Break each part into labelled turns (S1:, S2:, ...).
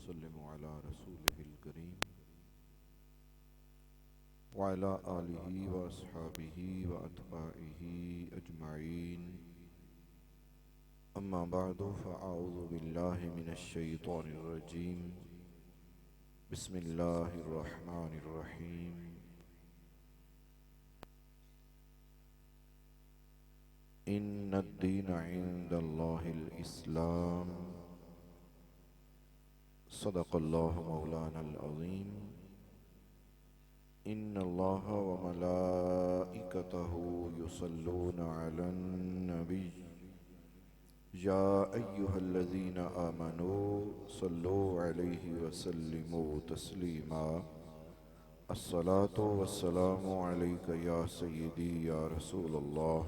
S1: वसल्लम अला रसूलिहिल करीम व अला आलिहि व अस्हाबिहि व अत्बाइहि अजमाइन। अम्मा बअदु फ़अऊज़ु बिल्लाहि मिनश शैतानिर रजीम। बिस्मिल्लाहिर रहमानिर रहीम। इन्नद्दीन इंदल्लाहिल इस्लाम। सदक़ल्लाहु मौलानल अज़ीम। इन्नल्लाह व मलाइकतहु युसल्लूना अलन नबी या अय्युहल्लज़ीना आमनू सल्लु अलैहि वसल्लिमू तस्लीमा। अस्सलातु वस्सलामु अलैका या सय्यदी या रसूलल्लाह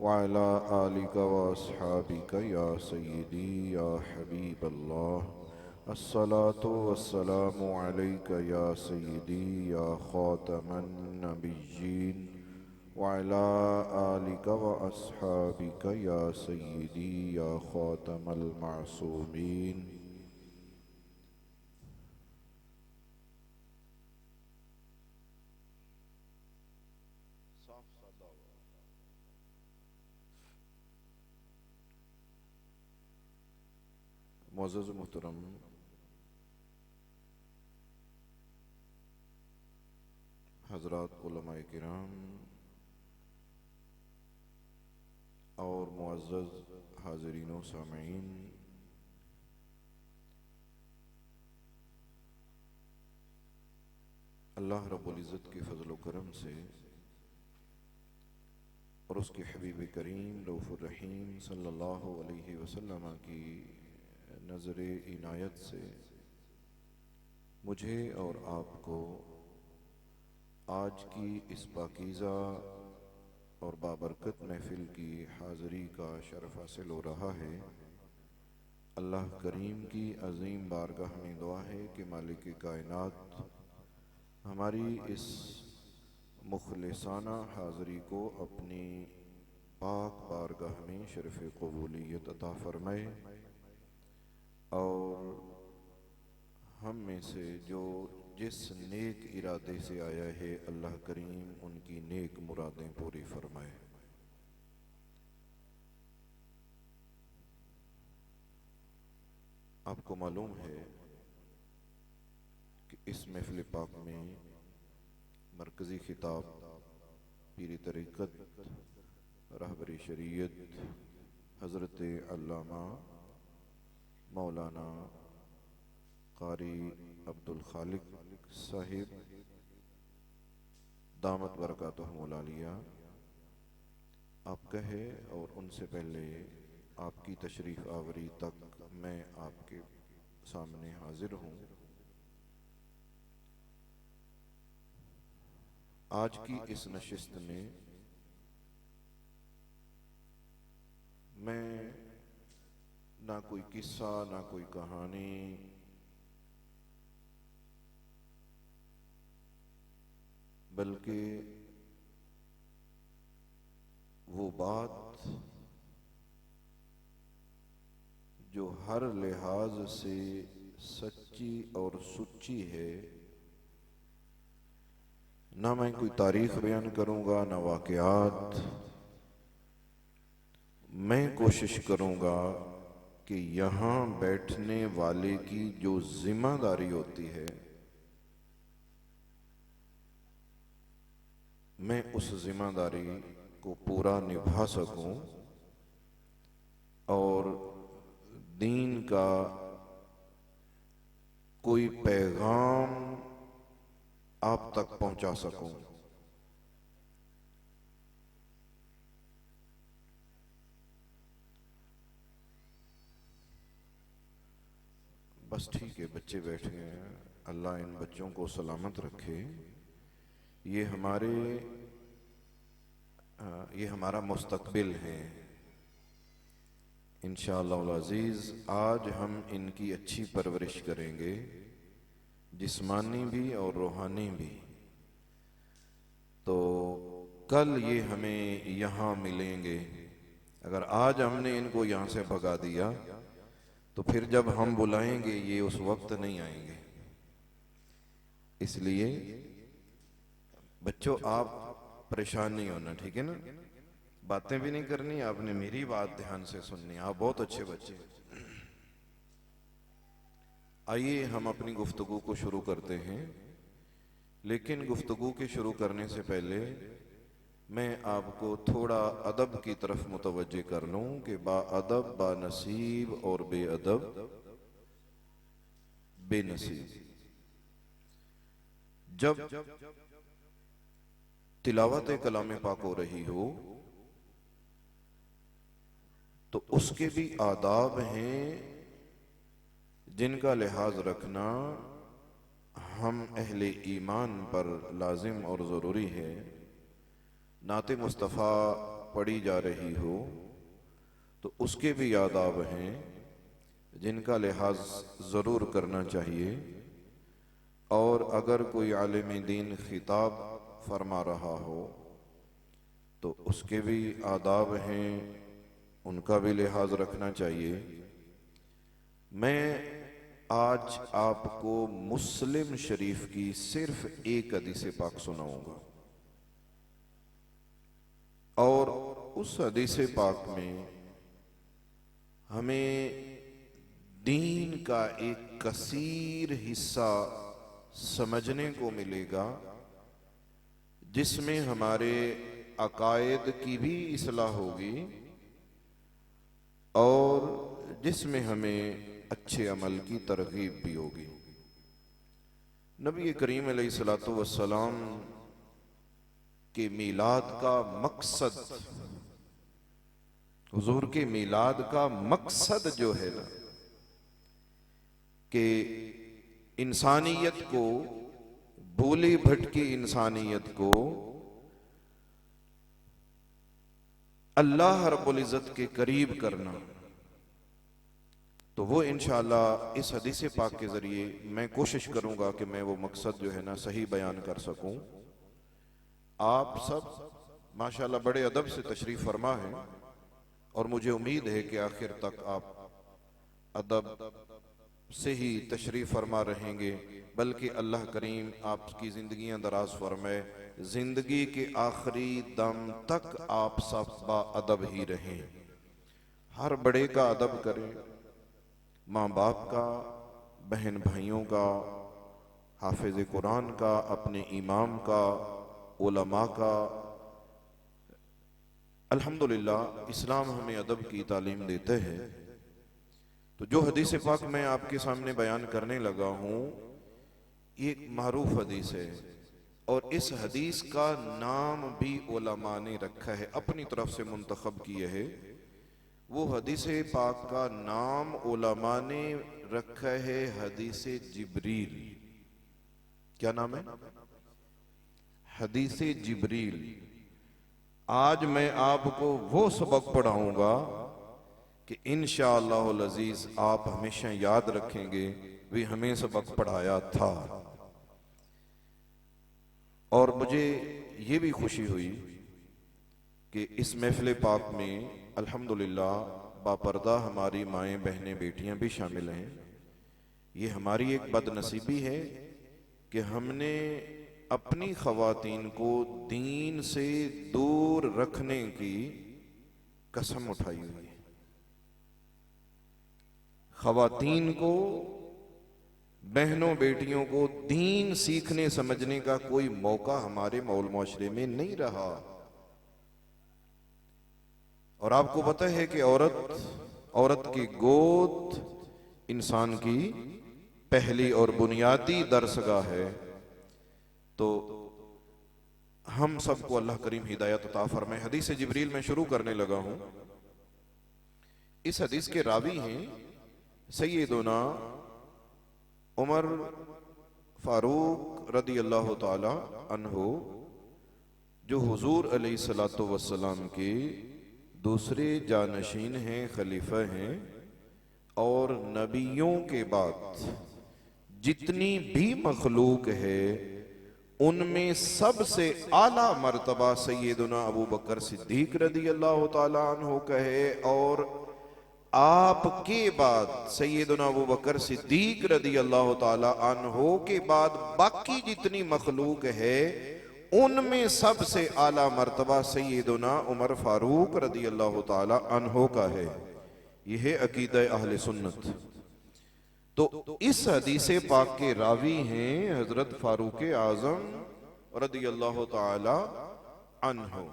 S1: व अला आलिका व अस्हाबिका या सय्यदी या हबीबल्लाह। अस्सलातु वस्सलामु अलैका या सय्यदी या खातमन नबिय्यीन व अला आलिका व अस्हाबिका या सय्यदी या खातमल मासूमीन। मुअज़्ज़ज़ मुहतरम हज़रात उलमाए किराम और मुअज़्ज़ज़ हाज़रीन व सामईन, अल्लाह रब्बुल इज़्ज़त के फ़ज़ल व करम से और उसके हबीब करीम रऊफ़ुर रहीम सल्लल्लाहु अलैहि वसल्लम की नज़र इनायत से मुझे और आपको आज की इस पाकीज़ा और बाबरकत महफिल की हाज़री का शरफ़ हासिल हो रहा है। अल्लाह करीम की अज़ीम बारगाह में दुआ है कि मालिक कायनात हमारी इस मुखलिसाना हाज़री को अपनी पाक बारगाह में शरफ़ क़बूलियत अता फ़रमाए और हम में से जो जिस नेक इरादे से आया है अल्लाह करीम उनकी नेक मुरादें पूरी फरमाए। आपको मालूम है कि इस महफ़िल पाक में मरकज़ी खिताब पीरी तरीक़त रहबरी शरीयत हज़रत अल्लामा मौलाना क़ारी अब्दुल खालिक साहिब दामत बरकातुहुल आलिया आप कहे और उनसे पहले आपकी तशरीफ़ आवरी तक मैं आपके सामने हाजिर हूँ। आज की इस नशिस्त में मैं ना कोई किस्सा ना कोई कहानी बल्कि वो बात जो हर लिहाज से सच्ची और सुच्ची है, ना मैं कोई तारीख बयान करूंगा ना वाक़यात। मैं कोशिश करूंगा कि यहाँ बैठने वाले की जो जिम्मेदारी होती है मैं उस जिम्मेदारी को पूरा निभा सकूं और दीन का कोई पैगाम आप तक पहुंचा सकूं। बस ठीक है, बच्चे बैठ गए हैं, अल्लाह इन बच्चों को सलामत रखे। ये हमारा मुस्तकबिल है इंशाअल्लाह अज़ीज़। आज हम इनकी अच्छी परवरिश करेंगे, जिस्मानी भी और रूहानी भी। तो कल ये हमें यहाँ मिलेंगे। अगर आज हमने इनको यहाँ से भगा दिया तो तो फिर जब हम बुलाएंगे ये उस वक्त नहीं आएंगे। इसलिए बच्चों आप परेशान नहीं होना, ठीक है ना? बातें भी नहीं करनी, आपने मेरी बात ध्यान से सुननी। आप बहुत अच्छे बच्चे। आइए हम अपनी गुफ्तगू को शुरू करते हैं, लेकिन गुफ्तगू के शुरू करने से पहले मैं आपको थोड़ा अदब की तरफ मुतवज्जे कर लूं कि बाअदब बानसीब और बेअदब बेनसीब। जब तिलावत कलाम पाक हो रही हो तो उसके भी आदाब हैं जिनका लिहाज रखना हम अहले ईमान पर लाजिम और ज़रूरी है। नाते मुस्तफ़ा पढ़ी जा रही हो तो उसके भी आदाब हैं जिनका लिहाज ज़रूर करना चाहिए। और अगर कोई आलिम दीन खिताब फरमा रहा हो तो उसके भी आदाब हैं, उनका भी लिहाज रखना चाहिए। मैं आज आपको मुस्लिम शरीफ की सिर्फ एक हदीस पाक सुनाऊंगा और उस हदीस पाक में हमें दीन का एक कसीर हिस्सा समझने को मिलेगा, जिसमें हमारे अकायद की भी इस्लाह होगी और जिसमें हमें अच्छे अमल की तरगीब भी होगी। नबी करीम अलैहिस्सलातु वस्सलाम के मीलाद का मकसद, हुजूर के मीलाद का मकसद जो है ना, कि इंसानियत को, भूली भटकी इंसानियत को अल्लाह रब्बुल इज़्ज़त के करीब करना। तो वो इंशाअल्लाह इस हदीस पाक के ज़रिए मैं कोशिश करूंगा कि मैं वो मकसद जो है ना सही बयान कर सकूं। आप सब माशाअल्लाह बड़े अदब से तशरीफ़ फरमा है और मुझे उम्मीद है कि आखिर तक आप अदब से ही तशरीफ़ फरमा रहेंगे, बल्कि अल्लाह करीम आपकी ज़िंदगियां दराज फरमाए, ज़िंदगी के आखिरी दम तक आप सब बाअदब ही रहें। हर बड़े का अदब करें, माँ बाप का, बहन भाइयों का, हाफिज कुरान का, अपने इमाम का, उलमा का। अल्हम्दुलिल्लाह इस्लाम हमें अदब की तालीम देते हैं। तो जो हदीस पाक मैं आपके सामने बयान करने लगा हूँ ये एक मारूफ हदीस है और इस हदीस का नाम भी उलमा ने रखा है, अपनी तरफ से मुंतखब किए है। वो हदीस पाक का नाम उलमा ने रखा है हदीस जिब्रील। क्या नाम है? हदीस जिब्रील। आज मैं आपको वो सबक पढ़ाऊंगा कि इंशाअल्लाहुल अजीज आप हमेशा याद रखेंगे भी हमें सबक पढ़ाया था। और मुझे ये भी खुशी हुई कि इस महफिल पाक में अल्हम्दुलिल्लाह बापर्दा हमारी माएँ, बहनें, बेटियां भी शामिल हैं। ये हमारी एक बदनसीबी है कि हमने अपनी ख़वातीन को दीन से दूर रखने की कसम उठाई हुई है। ख़वातीन को, बहनों बेटियों को दीन सीखने समझने का कोई मौका हमारे माहौल माशरे में नहीं रहा। और आपको पता है कि औरत की गोद इंसान की पहली और बुनियादी दरसगाह है। तो हम सबको अल्लाह करीम हिदायत अता फरमाए। हदीस जिब्रील में शुरू करने लगा हूं। इस हदीस के रावी हैं सैयदना उमर फारूक रदी अल्लाह ताला अन्हु, जो हुजूर अलैहिस्सलातु वस्सलाम के दूसरे जानशीन हैं, खलीफा हैं। और नबियों के बाद जितनी भी मखलूक है उनमें सबसे आला मर्तबा सैयदना अबू बकर सिद्दीक रदी अल्लाह ताला अन्हु का है। और आपके बाद सैयदना अबू बकर सिद्दीक रदी अल्लाह ताला अन्हो के बाद बाकी जितनी मखलूक है उनमें सबसे आला मर्तबा सैयदना उमर फारूक रदी अल्लाह ताला अन्हो का है। यह है अकीदा अहले सुन्नत। तो इस हदीस पाक के रावी हैं हजरत फारूक आजम रदी अल्लाह ताला अन्हो।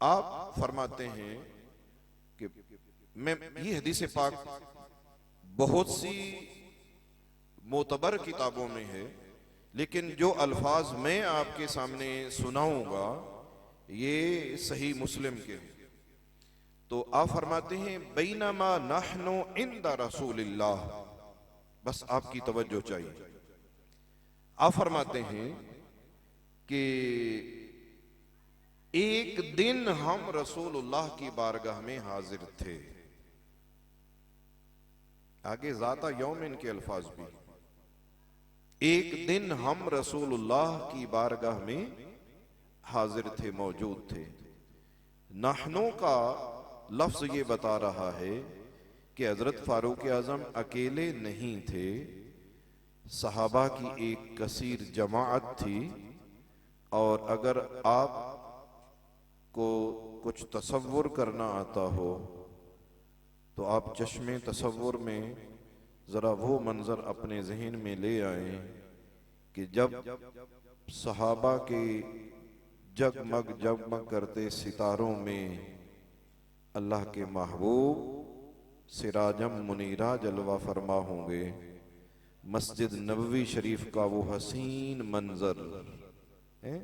S1: आप फरमाते हैं कि मैं ये हदीस पाक बहुत सी मोतबर किताबों में है, लेकिन जो अल्फाज मैं आपके सामने सुनाऊंगा ये सही मुस्लिम के हैं। तो आप फरमाते हैं बैनमा नहनु इंदा रसूलिल्लाह, बस आपकी तवज्जो चाहिए। आप फरमाते हैं कि एक दिन हम रसूलुल्लाह की बारगाह में हाजिर थे। आगे ज़ाता यौमिन के अल्फाज भी, एक दिन हम रसूलुल्लाह की बारगाह में हाजिर थे, मौजूद थे। नहनो का लफ्ज ये बता रहा है कि हजरत फारूक आजम अकेले नहीं थे, सहाबा की एक कसीर जमाअत थी। और अगर आप को कुछ तसव्वुर करना आता हो तो आप चश्मे तसव्वुर में जरा वो मंजर अपने जहन में ले आए कि जब सहाबा के जगमग जगमग करते सितारों में अल्लाह के महबूब सिराजम मुनीरा जलवा फरमा होंगे। मस्जिद नबवी शरीफ का वो हसीन मंजर है,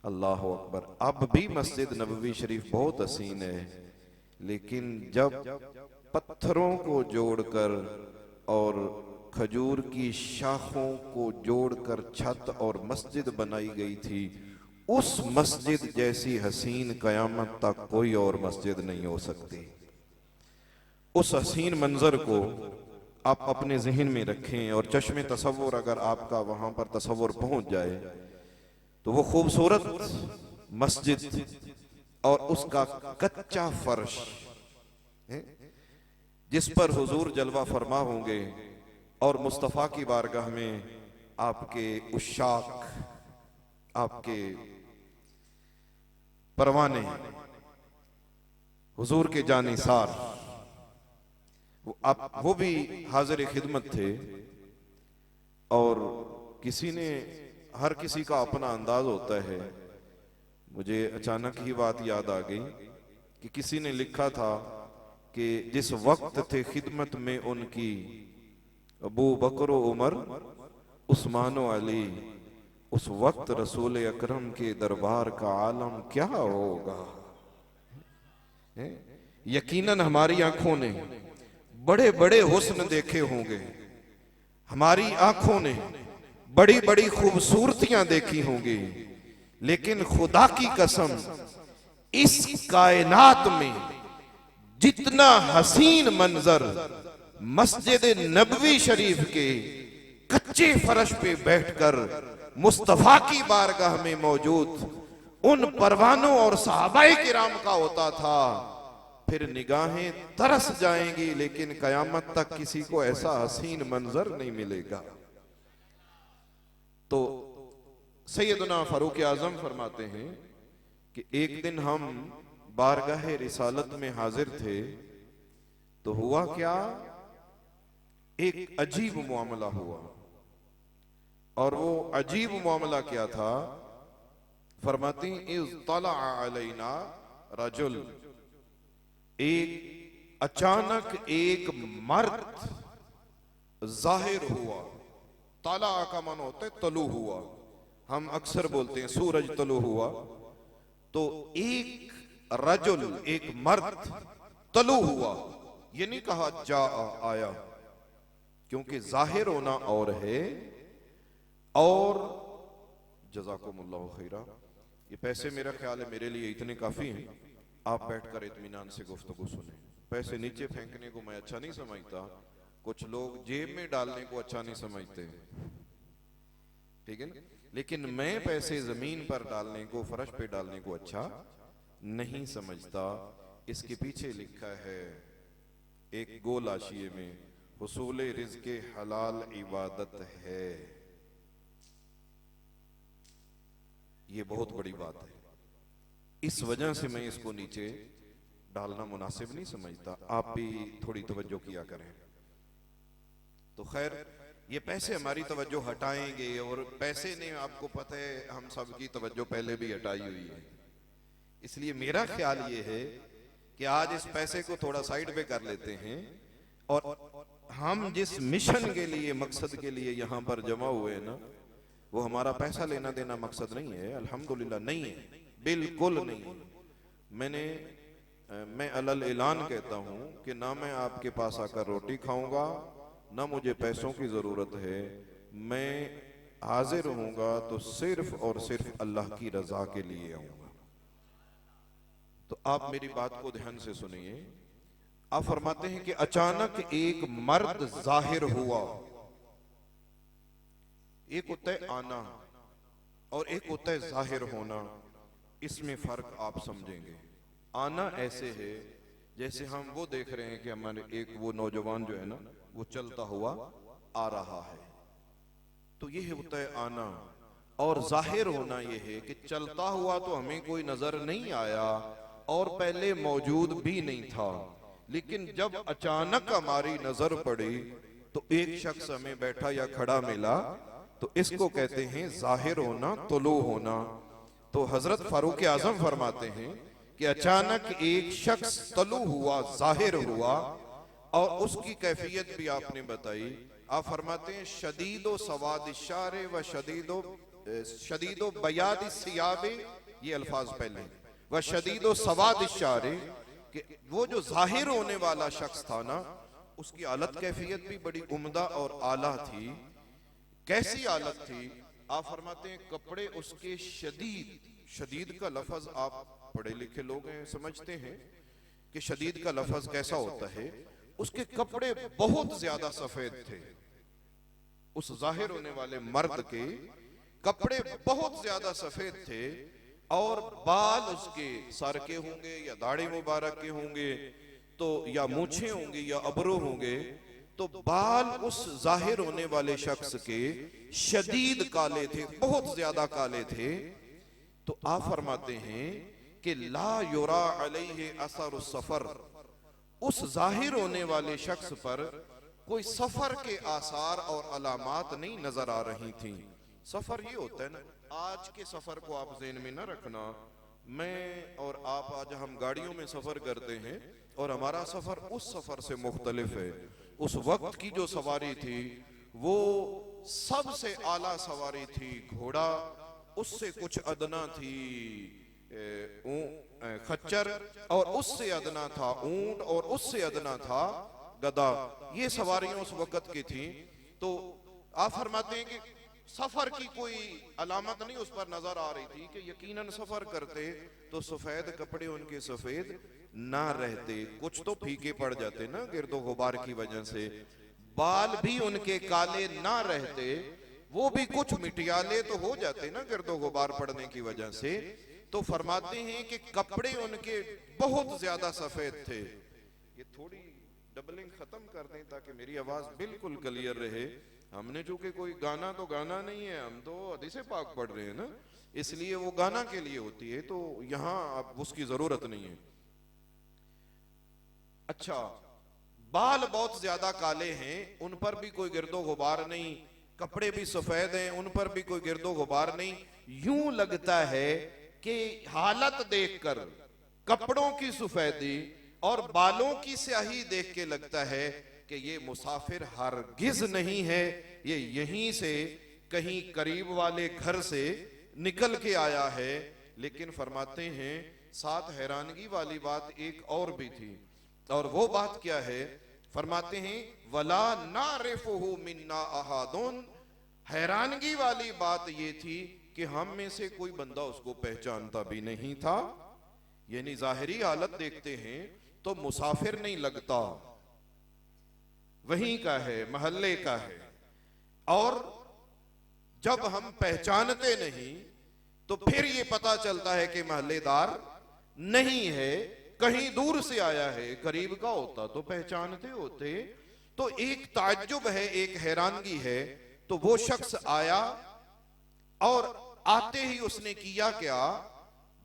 S1: अल्लाह अकबर। अब भी मस्जिद नबवी शरीफ बहुत हसीन है, लेकिन जब पत्थरों को जोड़कर और खजूर की शाखों को जोड़कर छत और मस्जिद बनाई गई थी, उस मस्जिद जैसी हसीन कयामत तक कोई और मस्जिद नहीं हो सकती। उस हसीन मंजर को आप अपने जहन में रखें और चश्मे तसव्वुर अगर आपका वहां पर तसव्वुर पहुंच जाए तो वो खूबसूरत मस्जिद और उसका कच्चा फर्श जिस पर हुजूर जलवा फरमा होंगे और मुस्तफा की बारगाह में आपके उशाक, आपके परवाने, हुजूर के जानिसार, वो भी हाजिर खिदमत थे। और किसी ने, हर किसी का अपना अंदाज होता है। मुझे अचानक ही बात याद आ गई कि किसी ने लिखा था कि जिस वक्त थे खिदमत में उनकी अबू बकर उमर उस्मान अली, उस वक्त रसूल अकरम के दरबार का आलम क्या होगा। यकीनन हमारी आंखों ने बड़े बड़े हुस्न देखे होंगे, हमारी आंखों ने बड़ी बड़ी खूबसूरतियां देखी होंगी, लेकिन खुदा की कसम इस कायनात में जितना हसीन मंजर मस्जिद नबवी शरीफ के कच्चे फर्श पे बैठकर मुस्तफा की बारगाह में मौजूद उन परवानों और सहाबाए किराम का होता था, फिर निगाहें तरस जाएंगी, लेकिन कयामत तक किसी को ऐसा हसीन मंजर नहीं मिलेगा। तो सैयदना फारूक आजम फरमाते हैं कि एक दिन हम बारगाह रिसालत में हाजिर थे तो हुआ क्या, एक अजीब मामला हुआ। और वो अजीब मामला क्या था, फरमाती इज़ तला अलैना रजुल, एक अचानक एक मर्द जाहिर हुआ। ताला का मन होता है तलु हुआ, हम अक्सर बोलते हैं सूरज तलु हुआ। तो एक रजुल, एक मर्द तलु हुआ, ये नहीं कहा जा आया, क्योंकि जाहिर होना और है। और जज़ाकुमुल्लाहु खैरा, ये पैसे मेरा ख्याल है मेरे लिए इतने काफी हैं, आप बैठकर इत्मीनान से गुफ्तगू सुने। पैसे नीचे फेंकने को मैं अच्छा नहीं समझता, कुछ लोग जेब में डालने को अच्छा नहीं समझते, ठीक है ना, लेकिन मैं पैसे जमीन पर डालने को, फर्श पे डालने को अच्छा नहीं समझता। इसके पीछे लिखा है एक गोल आशिये में हुसूल रिज़्क़ हलाल इबादत है। ये बहुत बड़ी बात है। इस वजह से मैं इसको नीचे डालना मुनासिब नहीं समझता। आप भी थोड़ी तवज्जो किया करें। तो खैर, ये पैसे हमारी तवज्जो हटाएंगे, और पैसे ने आपको पता है हम सब की तवज्जो पहले भी हटाई हुई है। इसलिए मेरा ख्याल ये है कि आज इस पैसे को थोड़ा साइड पे कर लेते हैं, और हम जिस मिशन के लिए, मकसद के लिए यहां पर जमा हुए हैं ना, वो हमारा पैसा लेना देना मकसद नहीं है। अल्हम्दुलिल्लाह नहीं है, बिल्कुल नहीं है। मैं अलल ऐलान कहता हूं कि ना मैं आपके पास आकर रोटी खाऊंगा, ना मुझे पैसों की जरूरत है। मैं हाजिर रहूंगा तो सिर्फ और सिर्फ अल्लाह की रजा के लिए आऊंगा। तो आप मेरी बात को ध्यान से सुनिए। आप फरमाते हैं कि अचानक एक मर्द जाहिर हुआ। एक होता है आना और एक होता है जाहिर होना। इसमें फर्क आप समझेंगे। आना ऐसे है जैसे हम वो देख रहे हैं कि हमारे एक वो नौजवान जो है ना, वो चलता हुआ आ रहा है, तो ये होता है आना। और जाहिर होना ये है कि चलता हुआ तो हमें कोई नजर नहीं आया और पहले मौजूद भी नहीं था, लेकिन जब अचानक हमारी नजर पड़ी तो एक शख्स हमें बैठा या खड़ा मिला, तो इसको कहते हैं जाहिर होना, तुलू होना। तो हजरत फारूक आजम फरमाते हैं कि अचानक एक शख्स तलू हुआ, जाहिर हुआ, और उसकी कैफियत भी आपने बताई। आप फरमाते हैं शदीदो सवाद इशारे व शदीदो बयाद सियाबे, ये अल्फाज पहले, व शदीदो सवाद इशारे, कि वो जो जाहिर होने वाला शख्स था ना, उसकी हालत कैफियत भी बड़ी उम्दा और आला थी। कैसी हालत थी? आप फरमाते हैं कपड़े उसके शदीद, शदीद का लफ्ज आप पढ़े लिखे लोग हैं, समझते हैं कि शदीद का लफ्ज कैसा होता है। उसके कपड़े बहुत ज्यादा सफेद थे। उस जाहिर होने वाले मर्द के कपड़े बहुत ज्यादा सफेद थे, और बाल उसके सर के होंगे या दाढ़ी मुबारक के होंगे, तो या मूछें होंगी या अबरू होंगे, तो बाल उस जाहिर होने वाले शख्स के शदीद काले थे, बहुत ज्यादा काले थे। तो आप फरमाते हैं कि ला युरा अलैहि असर सफर, उस जाहिर होने वाले शख्स पर कोई सफर के आसार और अलामात नहीं नजर आ रही थी। सफर ये होता है ना, आज के सफर को आप ज़हन में ना रखना। मैं और आप आज हम गाड़ियों में सफर करते हैं और हमारा सफर उस सफर से मुख्तलिफ है। उस वक्त की जो सवारी थी वो सबसे आला सवारी थी घोड़ा, उससे कुछ अदना थी खच्चर, और उससे अदना था ऊंट, और उससे अदना था गधा। ये सवारियां उस वक्त की थी। तो आप फरमाते हैं कि सफर की कोई अलामत नहीं उस पर नजर आ रही थी, कि यकीनन सफर करते तो सफेद कपड़े उनके सफेद ना रहते, कुछ तो फीके पड़ जाते ना गिरदो गुबार की वजह से। बाल भी उनके काले ना रहते, वो भी कुछ मिटियाले तो हो जाते ना गिरदो गुबार पड़ने की वजह से। तो फरमाते हैं कि कपड़े उनके बहुत ज्यादा सफेद थे। ये थोड़ी डबलिंग खत्म कर दें ताकि मेरी आवाज बिल्कुल क्लियर रहे। हमने चूंकि कोई गाना तो गाना नहीं है, हम तो हदीसे पाक पढ़ रहे हैं ना, इसलिए वो गाना के लिए होती है, तो यहां अब उसकी जरूरत नहीं है। अच्छा, बाल बहुत ज्यादा काले हैं, उन पर भी कोई गिरदो गुबार नहीं, कपड़े भी सफेद हैं, उन पर भी कोई गिरदो गुबार नहीं। यूं लगता है कि हालत देखकर, कपड़ों की सफेदी और बालों की स्याही देख के लगता है कि ये मुसाफिर हरगिज नहीं है, ये यहीं से कहीं करीब वाले घर से निकल के आया है। लेकिन फरमाते हैं साथ हैरानगी वाली बात एक और भी थी, और वो बात क्या है? फरमाते हैं वला नारिफुहु मिन्ना अहादुन, हैरानगी वाली बात ये थी कि हम में से कोई बंदा उसको पहचानता भी नहीं था। यानी जाहिरी हालत देखते हैं तो मुसाफिर नहीं लगता, वहीं का है, महल्ले का है, और जब हम पहचानते नहीं तो फिर ये पता चलता है कि महल्लेदार नहीं है, कहीं दूर से आया है, करीब का होता तो पहचानते होते। तो एक ताज्जुब है, एक हैरानगी है। तो वो शख्स आया और आते ही उसने किया क्या,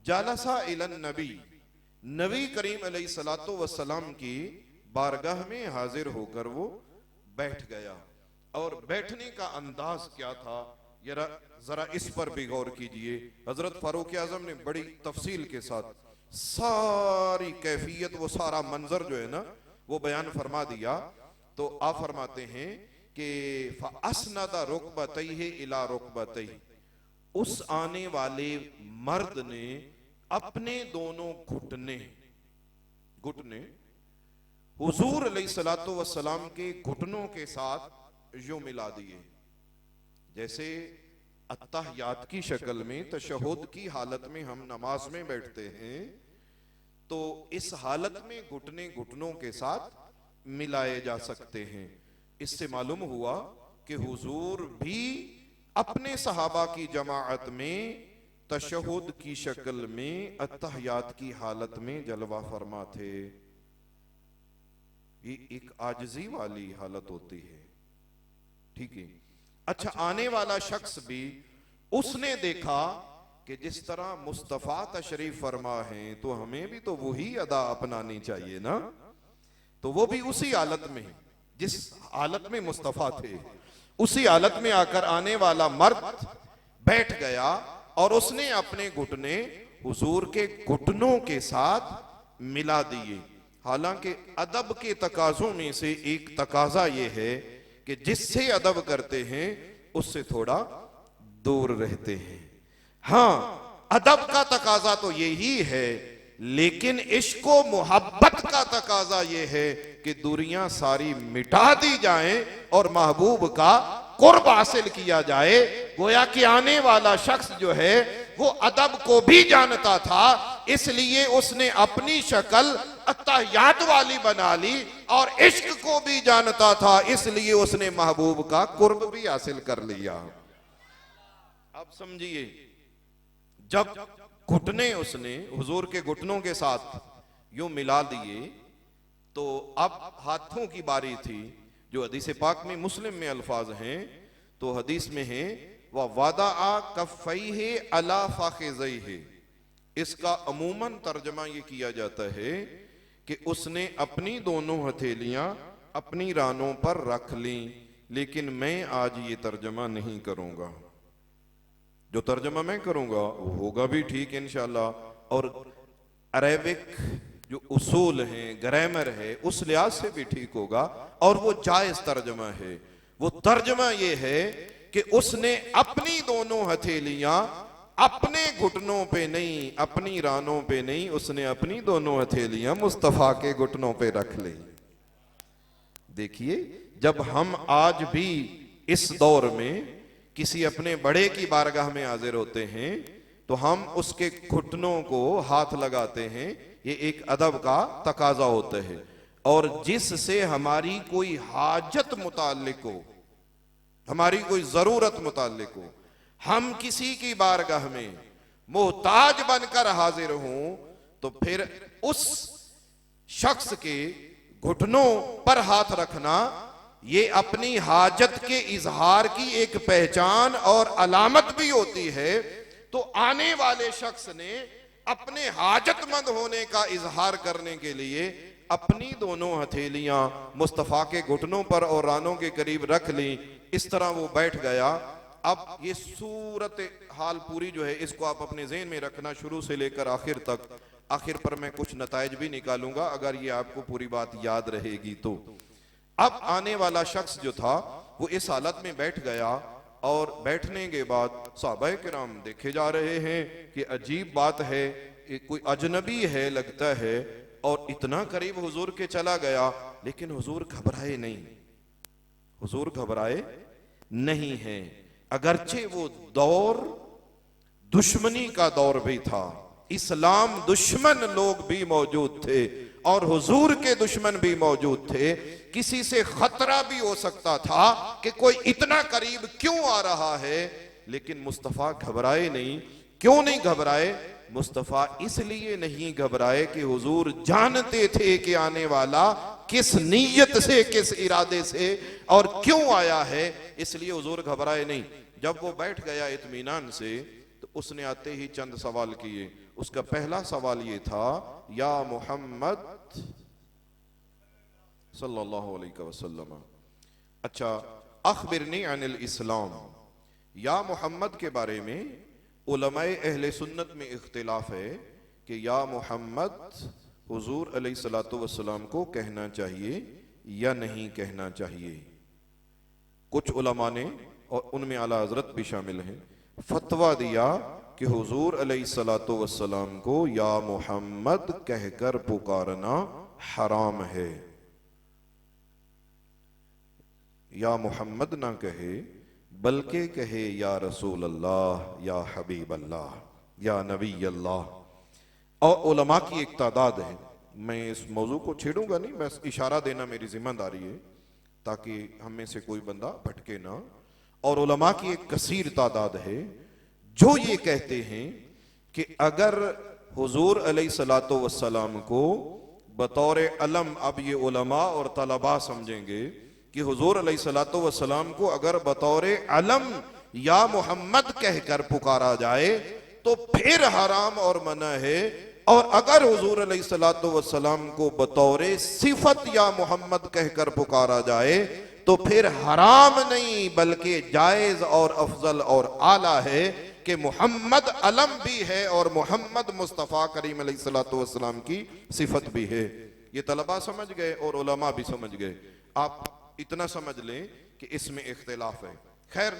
S1: जालसा इलन नबी, नबी करीम अलैहिस्सलातु वस्सलाम की बारगाह में हाजिर होकर वो बैठ गया। और बैठने का अंदाज क्या था, जरा इस पर भी गौर कीजिए। हजरत फारूक आजम ने बड़ी तफसील के साथ सारी कैफियत, वो सारा मंजर जो है ना, वो बयान फरमा दिया। तो आप फरमाते हैं कि फअस्नदा रुकबतैहि इला रुकबतैहि, उस आने वाले मर्द ने अपने दोनों घुटने हुजूर अलैहिस्सलातु वस्सलाम के घुटनों के साथ यूं मिला दिए, जैसे अत्तहियात की शक्ल में तशहुद की हालत में हम नमाज में बैठते हैं, तो इस हालत में घुटने घुटनों के साथ मिलाए जा सकते हैं। इससे मालूम हुआ कि हुजूर भी अपने सहाबा की जमाअत में तशहुद की शक्ल में अत्तहियात की हालत में जलवा फरमा थे। ये एक आजिज़ी वाली हालत होती है, ठीक है। अच्छा, आने वाला शख्स भी उसने देखा कि जिस तरह मुस्तफा तशरीफ फरमा है तो हमें भी तो वही अदा अपनानी चाहिए ना। तो वो भी उसी हालत में, जिस हालत में मुस्तफा थे, उसी हालत में आकर आने वाला मर्द बैठ गया और उसने अपने घुटने हुजूर के घुटनों के साथ मिला दिए। हालांकि अदब के तकाजों में से एक तकाजा ये है कि जिससे अदब करते हैं उससे थोड़ा दूर रहते हैं। हाँ, अदब का तकाजा तो यही है, लेकिन इश्क व मोहब्बत का तकाजा ये है कि दूरियां सारी मिटा दी जाएं और महबूब का कुर्ब हासिल किया जाए। गोया कि आने वाला शख्स जो है वो अदब को भी जानता था, इसलिए उसने अपनी शक्ल अत्तहियात वाली बना ली, और इश्क को भी जानता था, इसलिए उसने महबूब का कुर्ब भी हासिल कर लिया। अब समझिए, जब घुटने उसने हुजूर के घुटनों के साथ यूं मिला दिए, तो अब हाथों की बारी थी। जो हदीस पाक में मुस्लिम में अल्फाज हैं, तो हदीस में है व वादा कफ़ैहि अला फ़ाख़िज़ैहि। इसका अमूमन तर्जमा ये किया जाता है कि उसने अपनी दोनों हथेलियां अपनी रानों पर रख ली, लेकिन मैं आज ये तर्जमा नहीं करूंगा। जो तर्जमा मैं करूंगा वो होगा भी ठीक इंशाअल्लाह, और अरेबिक जो उसूल हैं, ग्रामर है, उस लिहाज से भी ठीक होगा, और वो जायज तर्जमा है। वो तर्जमा ये है कि उसने अपनी दोनों हथेलियां अपने घुटनों पे नहीं, अपनी रानों पे नहीं, उसने अपनी दोनों हथेलियां मुस्तफा के घुटनों पे रख ली। देखिए, जब हम आज भी इस दौर में किसी अपने बड़े की बारगाह में हाजिर होते हैं तो हम उसके घुटनों को हाथ लगाते हैं, ये एक अदब का तकाजा होता है। और जिससे हमारी कोई हाजत मुताल्लिक हो, हमारी कोई जरूरत मुताल्लिक हो, हम किसी की बारगाह में मोहताज बनकर हाजिर हों, तो फिर उस शख्स के घुटनों पर हाथ रखना ये अपनी हाजत के इजहार की एक पहचान और अलामत भी होती है। तो आने वाले शख्स ने अपने हाजतमंद होने का इजहार करने के लिए अपनी दोनों हथेलियां मुस्तफा के घुटनों पर और रानों के करीब रख ली। इस तरह वो बैठ गया। अब ये सूरत हाल पूरी जो है, इसको आप अपने ज़हन में रखना, शुरू से लेकर आखिर तक। आखिर पर मैं कुछ नताइज भी निकालूंगा अगर ये आपको पूरी बात याद रहेगी तो। अब आने वाला शख्स जो था वो इस हालत में बैठ गया, और बैठने के बाद सहाबाए किराम देखे जा रहे हैं कि अजीब बात है, कोई अजनबी है लगता है, और इतना करीब हुजूर के चला गया, लेकिन हुजूर घबराए नहीं। हुजूर घबराए नहीं है, अगरचे वो दौर दुश्मनी का दौर भी था, इस्लाम दुश्मन लोग भी मौजूद थे और हुजूर के दुश्मन भी मौजूद थे। किसी से खतरा भी हो सकता था कि कोई इतना करीब क्यों आ रहा है, लेकिन मुस्तफा घबराए नहीं। क्यों नहीं घबराए? मुस्तफ़ा इसलिए नहीं घबराए कि हुजूर जानते थे कि आने वाला किस नीयत से, किस इरादे से और क्यों आया है, इसलिए हुजूर घबराए नहीं। जब वो बैठ गया इत्मीनान से तो उसने आते ही चंद सवाल किए। उसका पहला सवाल ये था, या मोहम्मद सल्लल्लाहु अलैहि वसल्लम, अच्छा अखबिरनी अनिल इस्लाम, या मोहम्मद के बारे में उलमाए अहले सुन्नत में इख्तिलाफ है कि या मोहम्मद हुजूर अलैहिस्सलातु वस्सलाम को कहना चाहिए या नहीं कहना चाहिए। कुछ उलमा ने, और उनमें आला हजरत भी शामिल हैं, फतवा दिया कि हुजूर अलैहिस्सलातु वस्सलाम को या मोहम्मद कहकर पुकारना हराम है। या मोहम्मद ना कहे, बल्कि कहे या रसूल अल्लाह, या हबीब अल्लाह, या नबी अल्लाह। और उलमा की एक तादाद है, मैं इस मौजू को छेड़ूंगा नहीं, बस इशारा देना मेरी जिम्मेदारी है ताकि हम में से कोई बंदा भटके ना। और उलमा की एक कसीर तादाद है जो ये कहते हैं कि अगर हुजूर अलैहिस्सलातु वस्सलाम को बतौर अलम, अब ये उलमा और तलबा समझेंगे कि हुजूर अलैहिस्सलातु वस्सलाम को अगर बतौर अलम या मोहम्मद कहकर पुकारा जाए तो फिर हराम और मना है, और अगर हुजूर अलैहिस्सलातु वस्सलाम को बतौर सिफत या मोहम्मद कहकर पुकारा जाए तो फिर हराम नहीं बल्कि जायज और अफजल और आला है कि मोहम्मद अलम भी है और मोहम्मद मुस्तफ़ा करीम अलैहिस्सलातु वस्सलाम की सिफत भी है। ये तलबा समझ गए और उलमा भी समझ गए। आप इतना समझ लें कि इसमें इख्तिलाफ है। खैर,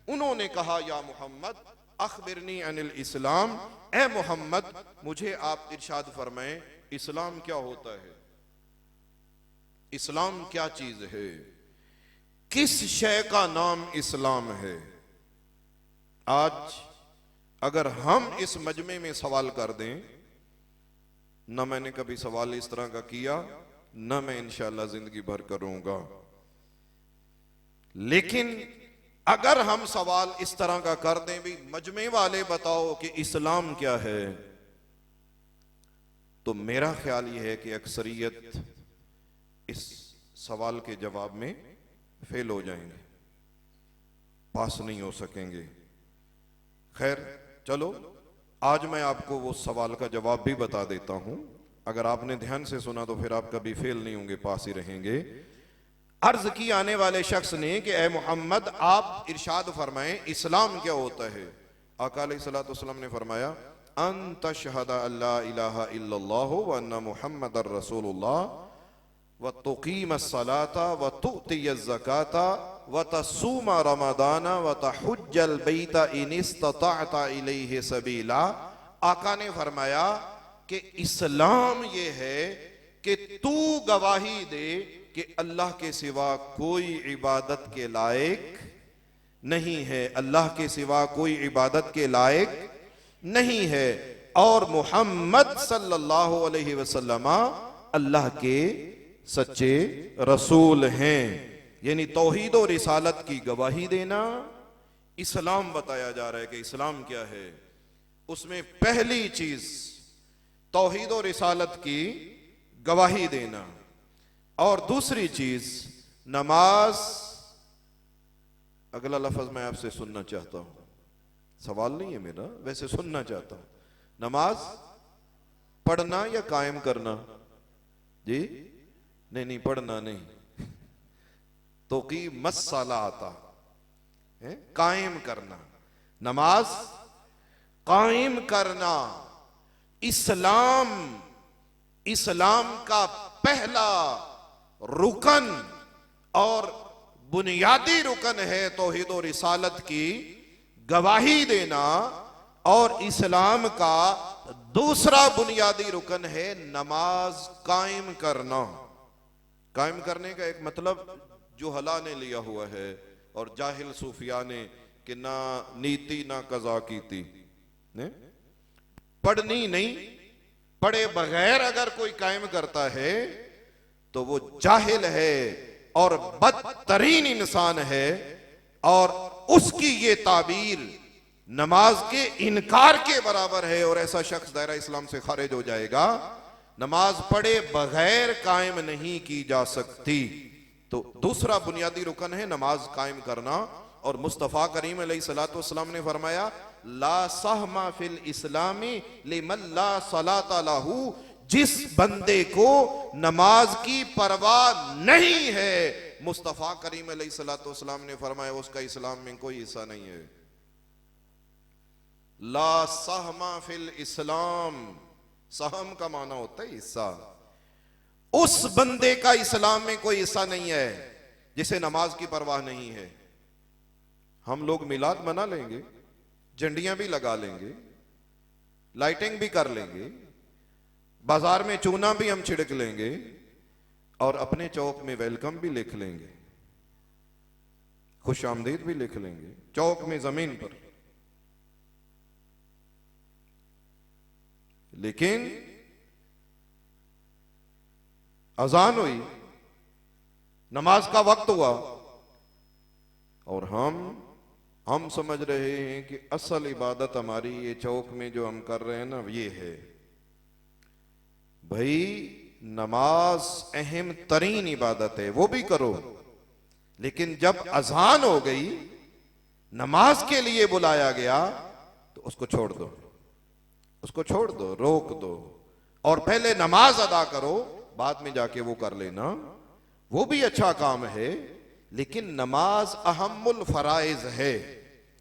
S1: उन्होंने कहा या मोहम्मद अखबिरनी अनिल इस्लाम, ए मोहम्मद मुझे आप इरशाद फरमाएं इस्लाम क्या होता है, इस्लाम क्या चीज है, किस शय का नाम इस्लाम है। आज अगर हम इस मजमे में सवाल कर दें, न मैंने कभी सवाल इस तरह का किया, न मैं इंशाअल्लाह जिंदगी भर करूंगा, लेकिन अगर हम सवाल इस तरह का कर दें, भी मजमे वाले बताओ कि इस्लाम क्या है, तो मेरा ख्याल यह है कि अक्सरियत इस सवाल के जवाब में फेल हो जाएंगे, पास नहीं हो सकेंगे। खैर चलो, आज मैं आपको वो सवाल का जवाब भी बता देता हूं। अगर आपने ध्यान से सुना तो फिर आप कभी फेल नहीं होंगे, पास ही रहेंगे। अर्ज की आने वाले शख्स ने कि ए मोहम्मद आप इरशाद फरमाएं इस्लाम क्या होता है। आका अलैहिस्सलातु वस्सलाम ने फरमाया अन तशहद अल्ला इलाहा इल्लल्लाहु व अन्ना मुहम्मदर रसूलुल्लाह व तुकीमस सलाता व तुअतियज ज़काता व तसूमा रमदाना व तहुज्जल बैता इन इस्तताअता इलैहि सबीला। आका ने फरमाया कि इस्लाम ये है कि तू गवाही दे कि अल्लाह के सिवा कोई इबादत के लायक नहीं है, अल्लाह के सिवा कोई इबादत के लायक नहीं है, और मोहम्मद सल्लल्लाहु अलैहि वसल्लम अल्लाह के सच्चे रसूल हैं। यानी तौहीद और रिसालत की गवाही देना, इस्लाम बताया जा रहा है कि इस्लाम क्या है। उसमें पहली चीज तौहीद और रिसालत की गवाही देना, और दूसरी चीज नमाज। अगला लफ्ज मैं आपसे सुनना चाहता हूं, सवाल नहीं है मेरा, वैसे सुनना चाहता हूं। नमाज पढ़ना या कायम करना? जी नहीं, पढ़ना नहीं, तो की मसला आता है कायम करना, नमाज कायम करना। इस्लाम का पहला रुकन और बुनियादी रुकन है तौहीद और रिसालत की गवाही देना, और इस्लाम का दूसरा बुनियादी रुकन है नमाज कायम करना। कायम करने का एक मतलब जो हला ने लिया हुआ है और जाहिल सूफिया ने कि ना नीति ना कजा की थी, पढ़नी नहीं, पढ़े बगैर अगर कोई कायम करता है तो वो जाहिल है और बदतरीन इंसान है, और उसकी ये ताबीर नमाज के इनकार के बराबर है और ऐसा शख्स दायरा इस्लाम से खारिज हो जाएगा। नमाज पढ़े बगैर कायम नहीं की जा सकती। तो दूसरा बुनियादी रुकन है नमाज कायम करना। और मुस्तफ़ा करीम अलैहिस्सलातु वस्सलाम ने फरमाया, ला सहमा फिल इस्लामी लिमन ला सलाता लहू, जिस बंदे को नमाज की परवाह नहीं है, मुस्तफ़ा करीम अलैहिस्सलातु वस्सलाम ने फरमाया उसका इस्लाम में कोई हिस्सा नहीं है। ला सहमा फिल इस्लाम, सहम का माना होता है हिस्सा। उस बंदे का इस्लाम में कोई हिस्सा नहीं है जिसे नमाज की परवाह नहीं है। हम लोग मिलाद मना लेंगे, झंडियां भी लगा लेंगे, लाइटिंग भी कर लेंगे, बाजार में चूना भी हम छिड़क लेंगे और अपने चौक में वेलकम भी लिख लेंगे, खुश आमदीद भी लिख लेंगे चौक में जमीन पर। लेकिन अजान हुई, नमाज का वक्त हुआ और हम समझ रहे हैं कि असल इबादत हमारी ये चौक में जो हम कर रहे हैं ना ये है। भाई नमाज अहम तरीन इबादत है, वो भी करो, लेकिन जब अजान हो गई, नमाज के लिए बुलाया गया, तो उसको छोड़ दो, उसको छोड़ दो, रोक दो और पहले नमाज अदा करो, बाद में जाके वो कर लेना, वो भी अच्छा काम है। लेकिन नमाज अहमुल फराइज है,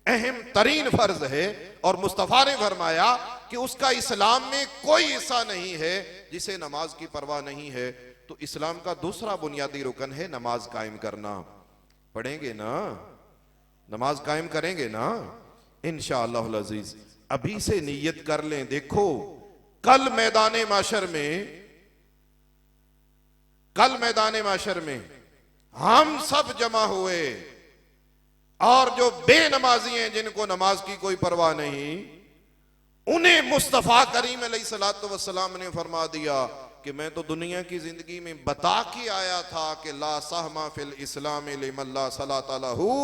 S1: अहम तरीन फर्ज है और मुस्तफा ने फरमाया कि उसका इस्लाम में कोई हिस्सा नहीं है जिसे नमाज की परवाह नहीं है। तो इस्लाम का दूसरा बुनियादी रुकन है नमाज कायम करना। पढ़ेंगे ना, नमाज कायम करेंगे ना इंशाअल्लाह अजीज। अभी से नीयत कर लें। देखो कल मैदाने माशर में हम सब जमा हुए और जो बेनमाजी हैं जिनको नमाज की कोई परवाह नहीं, उन्हें मुस्तफा करीम अलैहिस्सलातु वस्सलाम ने फरमा दिया कि मैं तो दुनिया की जिंदगी में बता के आया था कि ला सहमा फिल इस्लाम लिमन ला सलाता लहू।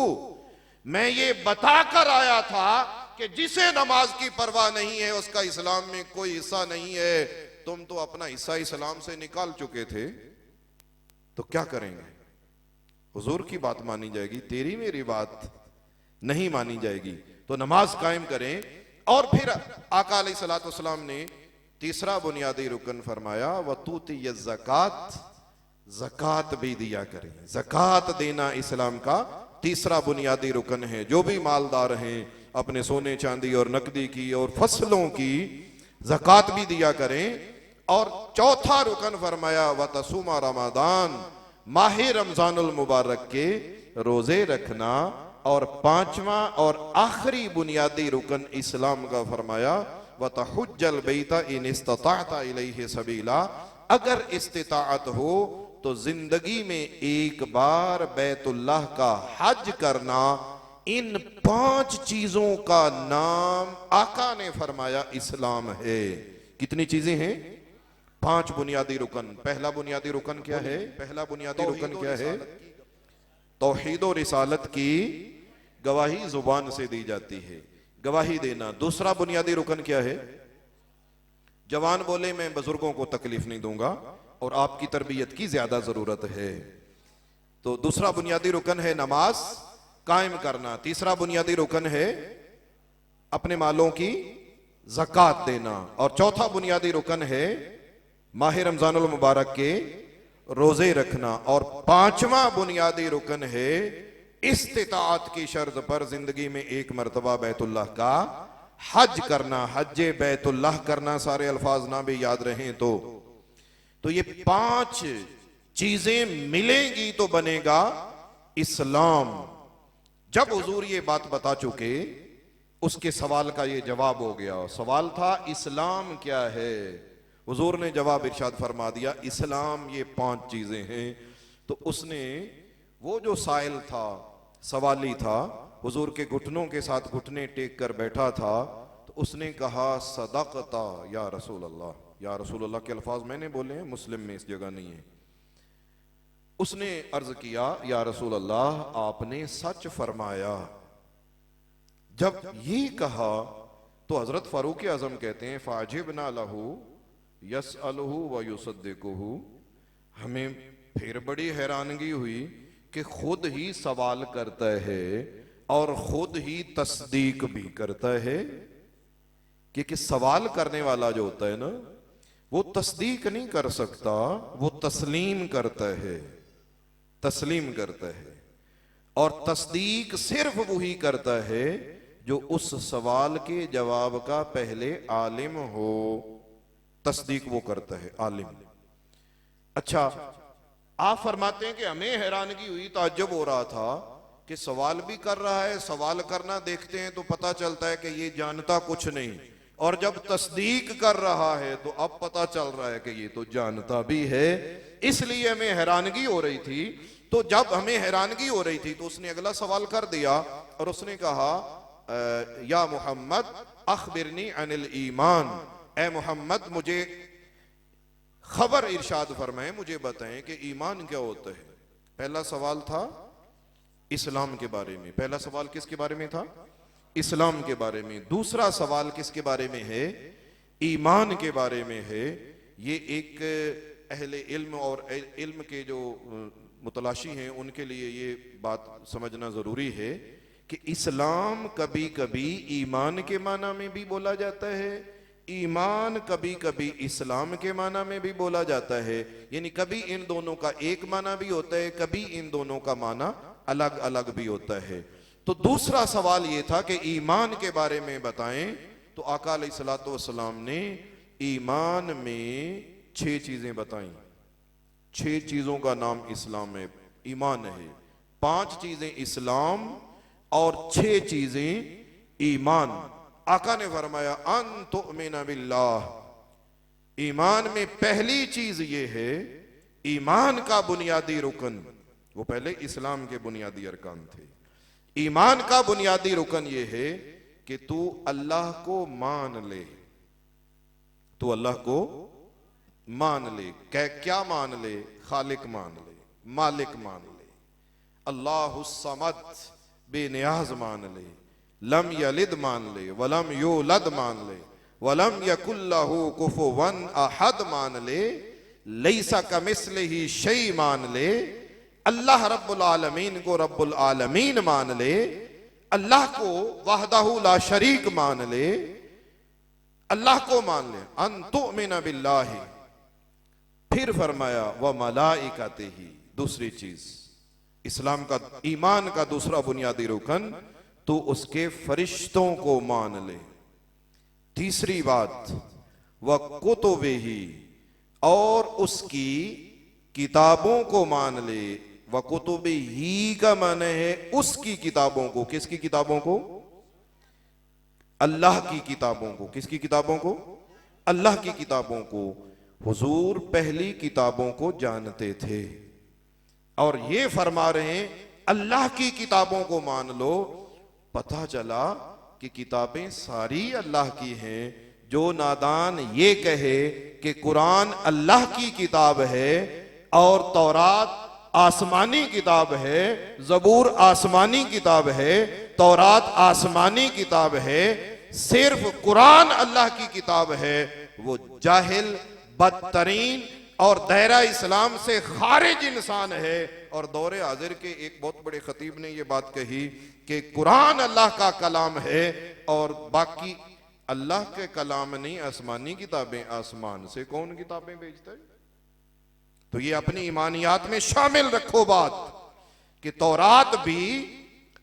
S1: मैं ये बता कर आया था कि जिसे नमाज की परवाह नहीं है उसका इस्लाम में कोई हिस्सा नहीं है। तुम तो अपना हिस्सा इस्लाम से निकाल चुके थे, तो क्या करेंगे? हुजूर की बात मानी जाएगी, तेरी मेरी बात नहीं मानी जाएगी। तो नमाज कायम करें। और फिर आका अलैहिस्सलातु वस्सलाम ने तीसरा बुनियादी रुकन फरमाया, वतूती ज़कात, ज़कात भी दिया करें। ज़कात देना इस्लाम का तीसरा बुनियादी रुकन है। जो भी मालदार हैं अपने सोने चांदी और नकदी की और फसलों की ज़कात भी दिया करें। और चौथा रुकन फरमाया, वतसूमा रमजान, माह रमजानुल मुबारक के रोजे रखना। और पांचवा और आखिरी बुनियादी रुकन इस्लाम का फरमाया, वतहुज्जल बैता इन इस्तताअता इलैहि सबीला, अगर इस्तिताअत हो तो जिंदगी में एक बार बैतुल्लाह का हज करना। इन 5 चीजों का नाम आका ने फरमाया इस्लाम है। कितनी चीजें हैं? 5 बुनियादी रुकन। पहला बुनियादी रुकन क्या है? पहला बुनियादी रुकन क्या है? तौहीद और रिसालत की गवाही जुबान से दी जाती है, गवाही देना। दूसरा बुनियादी रुकन क्या है? जवान बोले मैं बुजुर्गों को तकलीफ नहीं दूंगा और आपकी तरबियत की ज्यादा जरूरत है, तो दूसरा बुनियादी रुकन है नमाज कायम करना। तीसरा बुनियादी रुकन है अपने मालों की ज़कात देना। और चौथा बुनियादी रुकन है माह रमजानुल मुबारक के रोजे रखना। और पांचवा बुनियादी रुकन है इस्तिताअत की शर्त पर जिंदगी में एक मर्तबा बैतुल्लाह का हज करना। हज्जे बैतुल्लाह करना, सारे अल्फाज ना भी याद रहें तो ये 5 चीजें मिलेंगी तो बनेगा इस्लाम। जब हुजूर ये बात बता चुके, उसके सवाल का ये जवाब हो गया। सवाल था इस्लाम क्या है? हुजूर ने जवाब इरशाद फरमा दिया, इस्लाम ये 5 चीजें हैं। तो उसने, वो जो साइल था, सवाली था, हुजूर के घुटनों के साथ घुटने टेक कर बैठा था, तो उसने कहा सदक़ता या रसूल अल्लाह। या रसूल अल्लाह के अल्फाज मैंने बोले हैं, मुस्लिम में इस जगह नहीं है। उसने अर्ज किया, या रसूल अल्लाह आपने सच फरमाया, जब ये कहा तो हजरत फारूक आजम कहते हैं फाजिबना लहू यसअलहु व युसद्दिकुहु, हमें फिर बड़ी हैरानगी हुई कि खुद ही सवाल करता है और खुद ही तस्दीक भी करता है। कि सवाल करने वाला जो होता है ना, वो तस्दीक नहीं कर सकता, वो तस्लीम करता है, तस्लीम करता है। और तस्दीक सिर्फ वही करता है जो उस सवाल के जवाब का पहले आलिम हो। तस्दीक वो करता है, आलिम। अच्छा, आप फरमाते हैं कि हमें हैरानगी हुई, ताज्जुब हो रहा था कि सवाल भी कर रहा है, सवाल करना देखते हैं तो पता चलता है कि ये जानता कुछ नहीं, और जब तस्दीक कर रहा है तो अब पता चल रहा है कि ये तो जानता भी है। इसलिए हमें हैरानगी हो रही थी। तो जब हमें हैरानगी हो रही थी तो उसने अगला सवाल कर दिया और उसने कहा या मोहम्मद अखबिरनी अनिल ईमान, ए मोहम्मद मुझे खबर इरशाद फरमाएं, मुझे बताएं कि ईमान क्या होता है। पहला सवाल था इस्लाम के बारे में। पहला सवाल किसके बारे में था? इस्लाम के बारे में। दूसरा सवाल किसके बारे में है? ईमान के बारे में है। ये एक अहले इल्म और इल्म के जो मुतलाशी हैं उनके लिए ये बात समझना जरूरी है कि इस्लाम कभी कभी ईमान के माना में भी बोला जाता है, ईमान कभी कभी इस्लाम के माना में भी बोला जाता है। यानी कभी इन दोनों का एक माना भी होता है, कभी इन दोनों का माना अलग अलग भी होता है। तो दूसरा सवाल ये था कि ईमान के बारे में बताएं। तो आका अलैहिस्सलातु वस्सलाम ने ईमान में 6 चीजें बताई। 6 चीजों का नाम इस्लाम है, ईमान है। 5 चीजें इस्लाम और 6 चीजें ईमान। आका ने फरमाया अन तुमिना बिल्लाह, ईमान में पहली चीज ये है, ईमान का बुनियादी रुकन, वो पहले इस्लाम के बुनियादी अरकान थे। ईमान का बुनियादी रुकन ये है कि तू अल्लाह को मान ले, तू अल्लाह को मान ले। क्या मान ले? खालिक मान ले, मालिक मान ले, अल्लाहुस समद बेनियाज मान ले, लम यलिद मान ले, वलम यूलद मान ले, वलम यकुल्लहु कुफुवन अहद मान ले, लैसा कमिस्लिही शै मान ले, अल्लाह रब्बुल आलमीन को रब्बुल आलमीन मान ले, अल्लाह को वहदहु ला शरीक मान ले, अल्लाह को मान ले। अन तुमिना बिल्लाहि, फिर फरमाया व मलाइकतिही, दूसरी चीज इस्लाम का, ईमान का दूसरा बुनियादी रुकन, तो उसके फरिश्तों को मान ले। तीसरी बात व कुतुबिही, और उसकी किताबों को मान ले। व कुतुबिही का माने है उसकी किताबों को। किसकी किताबों को? अल्लाह की किताबों को। किसकी किताबों को? अल्लाह की किताबों को। हुजूर पहली किताबों को जानते थे और ये फरमा रहे हैं अल्लाह की किताबों को मान लो। पता चला कि किताबें सारी अल्लाह की हैं। जो नादान ये कहे कि कुरान अल्लाह की किताब है और तौरात आसमानी किताब है, जबूर आसमानी किताब है, तौरात आसमानी किताब है, सिर्फ कुरान अल्लाह की किताब है, वो जाहिल, बदतरीन और दायरा इस्लाम से खारिज इंसान है। और दौरे हाजिर के एक बहुत बड़े खतीब ने यह बात कही कि कुरान अल्लाह का कलाम है और बाकी अल्लाह के कलाम नहीं, आसमानी किताबें। आसमान से कौन किताबें भेजता है? तो ये अपनी ईमानियात में शामिल रखो बात कि तौरात भी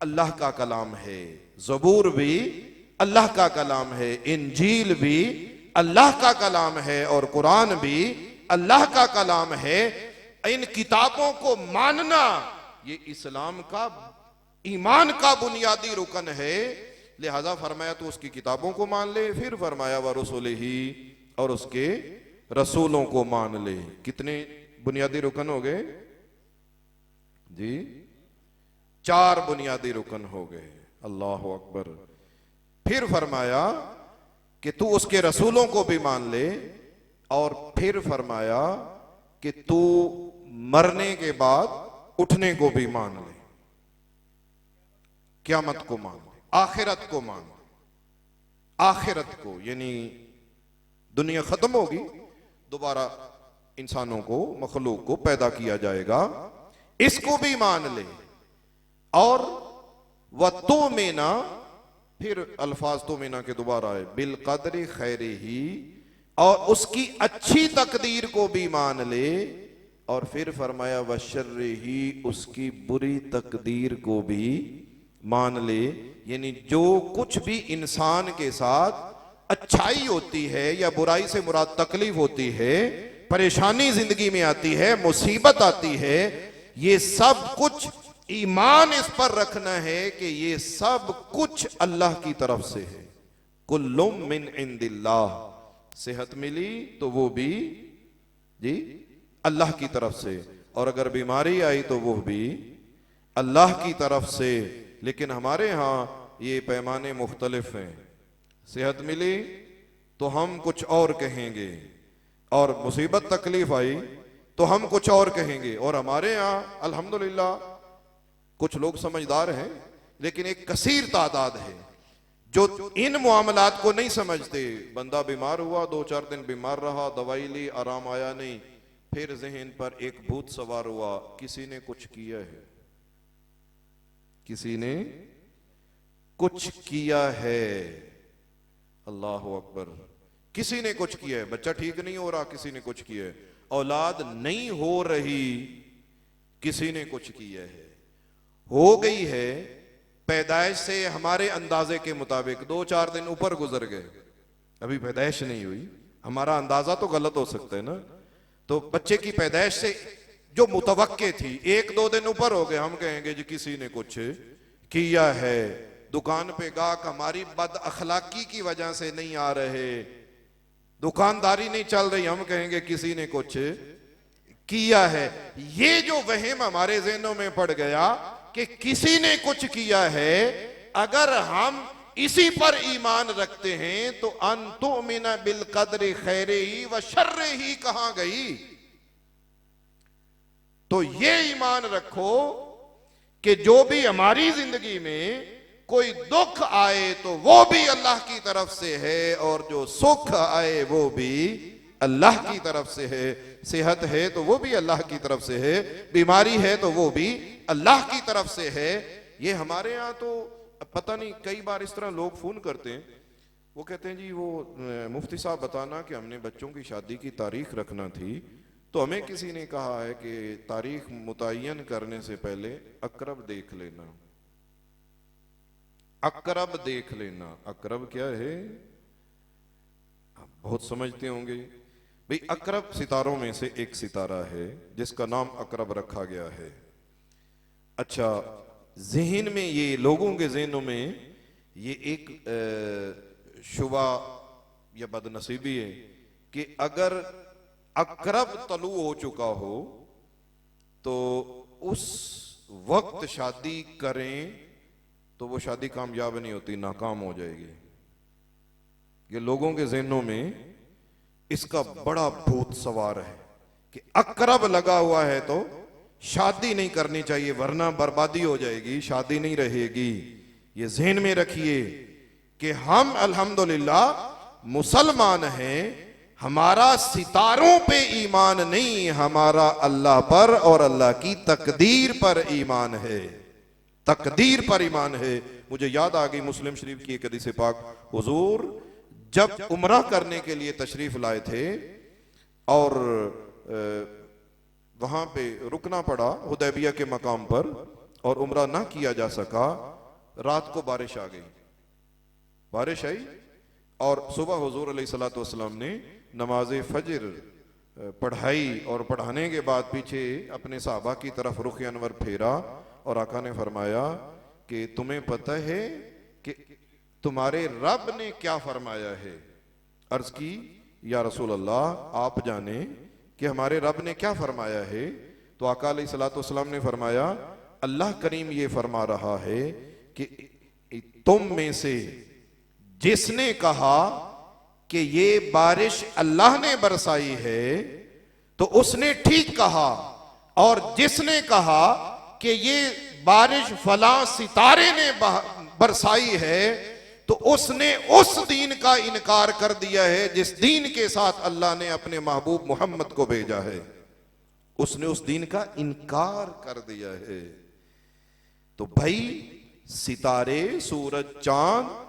S1: अल्लाह का कलाम है, जबूर भी अल्लाह का कलाम है, इंजील भी अल्लाह का कलाम है और कुरान भी अल्लाह का कलाम है। इन किताबों को मानना ये इस्लाम का, ईमान का बुनियादी रुकन है। लिहाजा फरमाया तो उसकी किताबों को मान ले। फिर फरमाया व रसूलिही, और उसके रसूलों को मान ले। कितने बुनियादी रुकन हो गए जी? 4 बुनियादी रुकन हो गए। अल्लाह अकबर। फिर फरमाया कि तू उसके रसूलों को भी मान ले और फिर फरमाया कि तू मरने के बाद उठने को भी मान ले, क़यामत को मान ले। आखिरत को मान, आखिरत को, यानी दुनिया खत्म होगी, दोबारा इंसानों को, मखलूक को पैदा किया जाएगा, इसको भी मान ले। और व तो मेना, फिर अल्फाज तो मेना के दोबारा आए, बिल कदर खैरे ही, और उसकी अच्छी तकदीर को भी मान ले। और फिर फरमाया व शर्रे ही, उसकी बुरी तकदीर को भी मान ले। यानी जो कुछ भी इंसान के साथ अच्छाई होती है या बुराई से मुराद तकलीफ होती है, परेशानी जिंदगी में आती है, मुसीबत आती है, ये सब कुछ ईमान इस पर रखना है कि ये सब कुछ अल्लाह की तरफ से है। कुल्लुम मिन इंदिल्लाह, सेहत मिली तो वो भी जी अल्लाह की तरफ से, और अगर बीमारी आई तो वो भी अल्लाह की तरफ से। लेकिन हमारे यहां ये पैमाने मुख्तलिफ हैं। सेहत मिली तो हम कुछ और कहेंगे, और मुसीबत तकलीफ आई तो हम कुछ और कहेंगे। और हमारे यहां अल्हम्दुलिल्लाह कुछ लोग समझदार हैं, लेकिन एक कसीर तादाद है जो इन मामलात को नहीं समझते। बंदा बीमार हुआ, 2-4 दिन बीमार रहा, दवाई ली, आराम आया नहीं, फिर ज़हन पर एक भूत सवार हुआ, किसी ने कुछ किया है, किसी ने कुछ किया है। अल्लाह अकबर, किसी ने कुछ किया है। बच्चा ठीक नहीं हो रहा, किसी ने कुछ किया है। औलाद नहीं हो रही, किसी ने कुछ किया है। हो गई है, पैदाइश से हमारे अंदाजे के मुताबिक 2-4 दिन ऊपर गुजर गए, अभी पैदाइश नहीं हुई। हमारा अंदाजा तो गलत हो सकता है ना। तो बच्चे की पैदाइश से जो मुतवक्के थी 1-2 दिन ऊपर हो गए, हम कहेंगे जी किसी ने कुछ किया है। दुकान पे गाहक हमारी बद अखलाकी की वजह से नहीं आ रहे, दुकानदारी नहीं चल रही, हम कहेंगे किसी ने कुछ किया है। ये जो वहम हमारे ज़हनों में पड़ गया कि किसी ने कुछ किया है, अगर हम इसी पर ईमान रखते हैं तो अन्तुमिना बिल कदर खैरे ही व शर्रे ही कहां गई। तो ये ईमान रखो कि जो भी हमारी जिंदगी में कोई दुख आए तो वो भी अल्लाह की तरफ से है, और जो सुख आए वो भी अल्लाह की तरफ से है। सेहत है तो वो भी अल्लाह की तरफ से है, बीमारी है तो वो भी अल्लाह की तरफ से है। ये हमारे यहाँ तो पता नहीं, कई बार इस तरह लोग फोन करते हैं, वो कहते हैं जी वो मुफ्ती साहब बताना कि हमने बच्चों की शादी की तारीख रखना थी, तो हमें किसी ने कहा है कि तारीख मुतय्यन करने से पहले अकरब देख लेना। अकरब देख लेना, अकरब क्या है आप बहुत समझते होंगे भाई। अकरब सितारों में से एक सितारा है जिसका नाम अकरब रखा गया है। अच्छा, ज़हन में, ये लोगों के ज़हनों में ये एक शुबा या बदनसीबी है कि अगर अकरब तलू हो चुका हो तो उस वक्त शादी करें तो वो शादी कामयाब नहीं होती, नाकाम हो जाएगी। ये लोगों के ज़हनों में इसका बड़ा भूत सवार है कि अकरब लगा हुआ है तो शादी नहीं करनी चाहिए वरना बर्बादी हो जाएगी, शादी नहीं रहेगी। ये ज़हन में रखिए कि हम अल्हम्दुलिल्लाह मुसलमान हैं, हमारा सितारों पे ईमान नहीं, हमारा अल्लाह पर और अल्लाह की तकदीर पर ईमान है, तकदीर पर ईमान है। मुझे याद आ गई मुस्लिम शरीफ की एक हदीस पाक, हुजूर जब उम्रा करने के लिए तशरीफ लाए थे और वहां पे रुकना पड़ा हुदैबिया के मकाम पर और उम्रा ना किया जा सका, रात को बारिश आ गई, बारिश आई और सुबह हुजूर अलैहिस्सलातु वस्सलाम ने नमाज फजर पढ़ाई और पढ़ाने के बाद पीछे अपने सहाबा की तरफ रुख अनवर फेरा और आका ने फरमाया कि तुम्हें पता है कि तुम्हारे रब ने क्या फरमाया है। अर्ज की या रसूल अल्लाह, आप जाने कि हमारे रब ने क्या फरमाया है। तो आका अलैहिस्सलातु वस्सलाम ने फरमाया, अल्लाह करीम ये फरमा रहा है कि तुम में से जिसने कहा कि ये बारिश अल्लाह ने बरसाई है तो उसने ठीक कहा, और जिसने कहा कि ये बारिश फला सितारे ने बरसाई है तो उसने उस दीन का इनकार कर दिया है जिस दीन के साथ अल्लाह ने अपने महबूब मोहम्मद को भेजा है। उसने उस दीन का इनकार कर दिया है। तो भाई सितारे, सूरज, चांद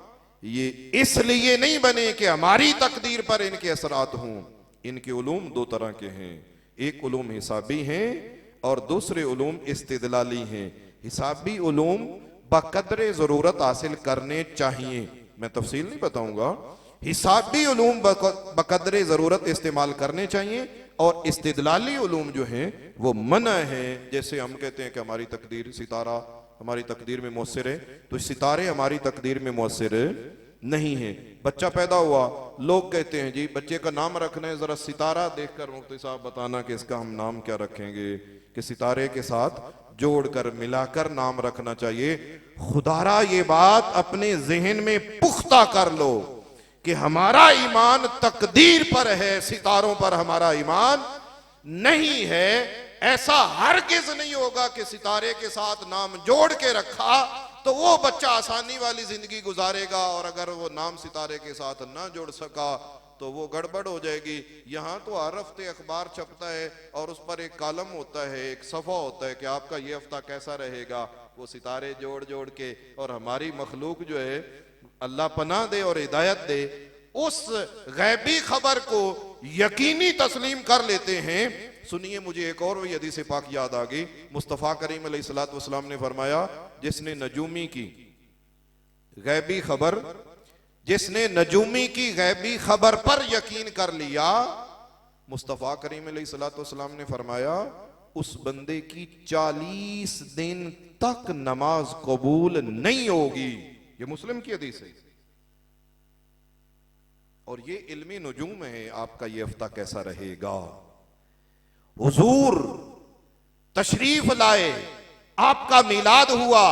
S1: ये इसलिए नहीं बने कि हमारी तकदीर पर इनके असरात हों। इनके उलूम दो तरह के हैं, एक उलूम हिसाबी हैं और दूसरे उलूम इस्तिदलाली हैं। हिसाबी उलूम बकदरे जरूरत हासिल करने चाहिए, मैं तफसील नहीं बताऊंगा। हिसाबी उलूम बकदरे जरूरत इस्तेमाल करने चाहिए और इस्तिदलाली उलूम जो हैं वो मना है। जैसे हम कहते हैं कि हमारी तकदीर, सितारा हमारी तकदीर में मुअस्सिर है, तो सितारे हमारी तकदीर में मुअस्सिर नहीं है। बच्चा पैदा हुआ, लोग कहते हैं जी बच्चे का नाम रखना है, जरा सितारा देखकर मुफ्ती साहब बताना कि इसका हम नाम क्या रखेंगे, कि सितारे के साथ जोड़कर मिलाकर नाम रखना चाहिए। खुदारा ये बात अपने जहन में पुख्ता कर लो कि हमारा ईमान तकदीर पर है, सितारों पर हमारा ईमान नहीं है। ऐसा हरगिज नहीं होगा कि सितारे के साथ नाम जोड़ के रखा तो वो बच्चा आसानी वाली जिंदगी गुजारेगा, और अगर वो नाम सितारे के साथ ना जोड़ सका तो वो गड़बड़ हो जाएगी। यहाँ तो हर हफ्ते अखबार छपता है और उस पर एक कॉलम होता है, एक सफ़ा होता है कि आपका ये हफ्ता कैसा रहेगा। वो सितारे जोड़ जोड़ के, और हमारी मखलूक जो है अल्लाह पनाह दे और हिदायत दे, उस गैबी खबर को यकीनी तस्लीम कर लेते हैं। सुनिए, मुझे एक और वही हदीस पाक याद आ गई। मुस्तफ़ा करीम अलैहिस्सलातु वस्सलाम ने फरमाया, जिसने नजूमी की गैबी खबर, जिसने नजूमी की गैबी खबर पर यकीन कर लिया, मुस्तफ़ा करीम अलैहिस्सलातु वस्सलाम ने फरमाया उस बंदे की 40 दिन तक नमाज कबूल नहीं होगी। ये मुस्लिम की हदीस है और ये इल्मी नुजूम है आपका ये हफ्ता कैसा रहेगा। हुजूर तशरीफ लाए, आपका मिलाद हुआ,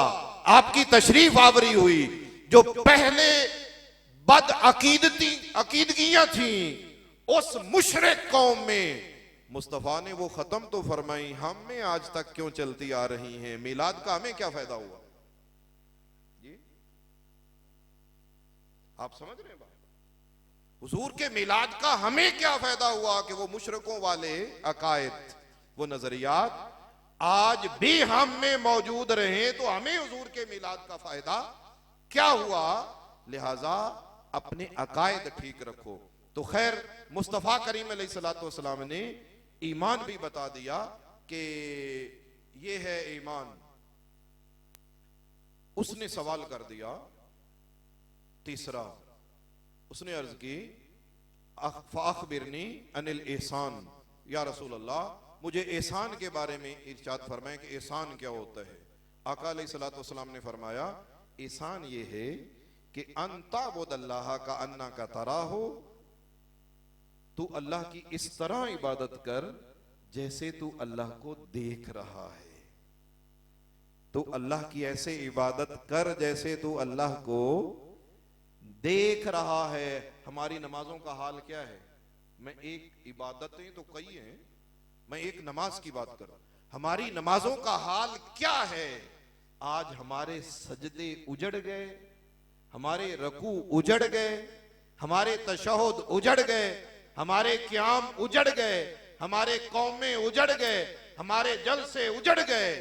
S1: आपकी तशरीफ आवरी हुई। जो पहले बद अकीदगियां थी उस मुशरिक कौम में मुस्तफा ने वो खत्म तो फरमाई, हम में आज तक क्यों चलती आ रही हैं। मिलाद का हमें क्या फायदा हुआ? ये आप समझ रहे हैं बात? हुजूर के मिलाद का हमें क्या फायदा हुआ कि वो मुशरिकों वाले अकायद, वो नजरियात आज भी हम में मौजूद रहे, तो हमें हुजूर के मिलाद का फायदा क्या हुआ? लिहाजा अपने अकायद ठीक रखो। तो खैर, मुस्तफा करीम अलैहिस्सलातु वस्सलाम ने ईमान भी बता दिया कि ये है ईमान। उसने सवाल कर दिया तीसरा, उसने अर्ज की अखबिरनी अनिल एहसान, या रसूल अल्लाह मुझे एहसान के बारे में इरशाद फरमाएं कि एहसान क्या होता है। आका अलैहिस्सलातु वस्सलाम ने फरमाया एहसान ये है कि अंता बुदल्लाह का अन्ना का तरा हो, तू अल्लाह की इस तरह इबादत कर जैसे तू अल्लाह को देख रहा है। तू अल्लाह की ऐसे इबादत कर जैसे तू अल्लाह को देख रहा है। हमारी नमाजों का हाल क्या है? मैं एक इबादतें तो कई हैं, मैं एक नमाज की बात करूं। हमारी नमाजों का हाल क्या है? आज हमारे सजदे उजड़ गए, हमारे रकू उजड़ गए, हमारे तशहुद उजड़ गए, हमारे क़याम उजड़ गए, हमारे कौमें उजड़ गए, हमारे जलसे उजड़ गए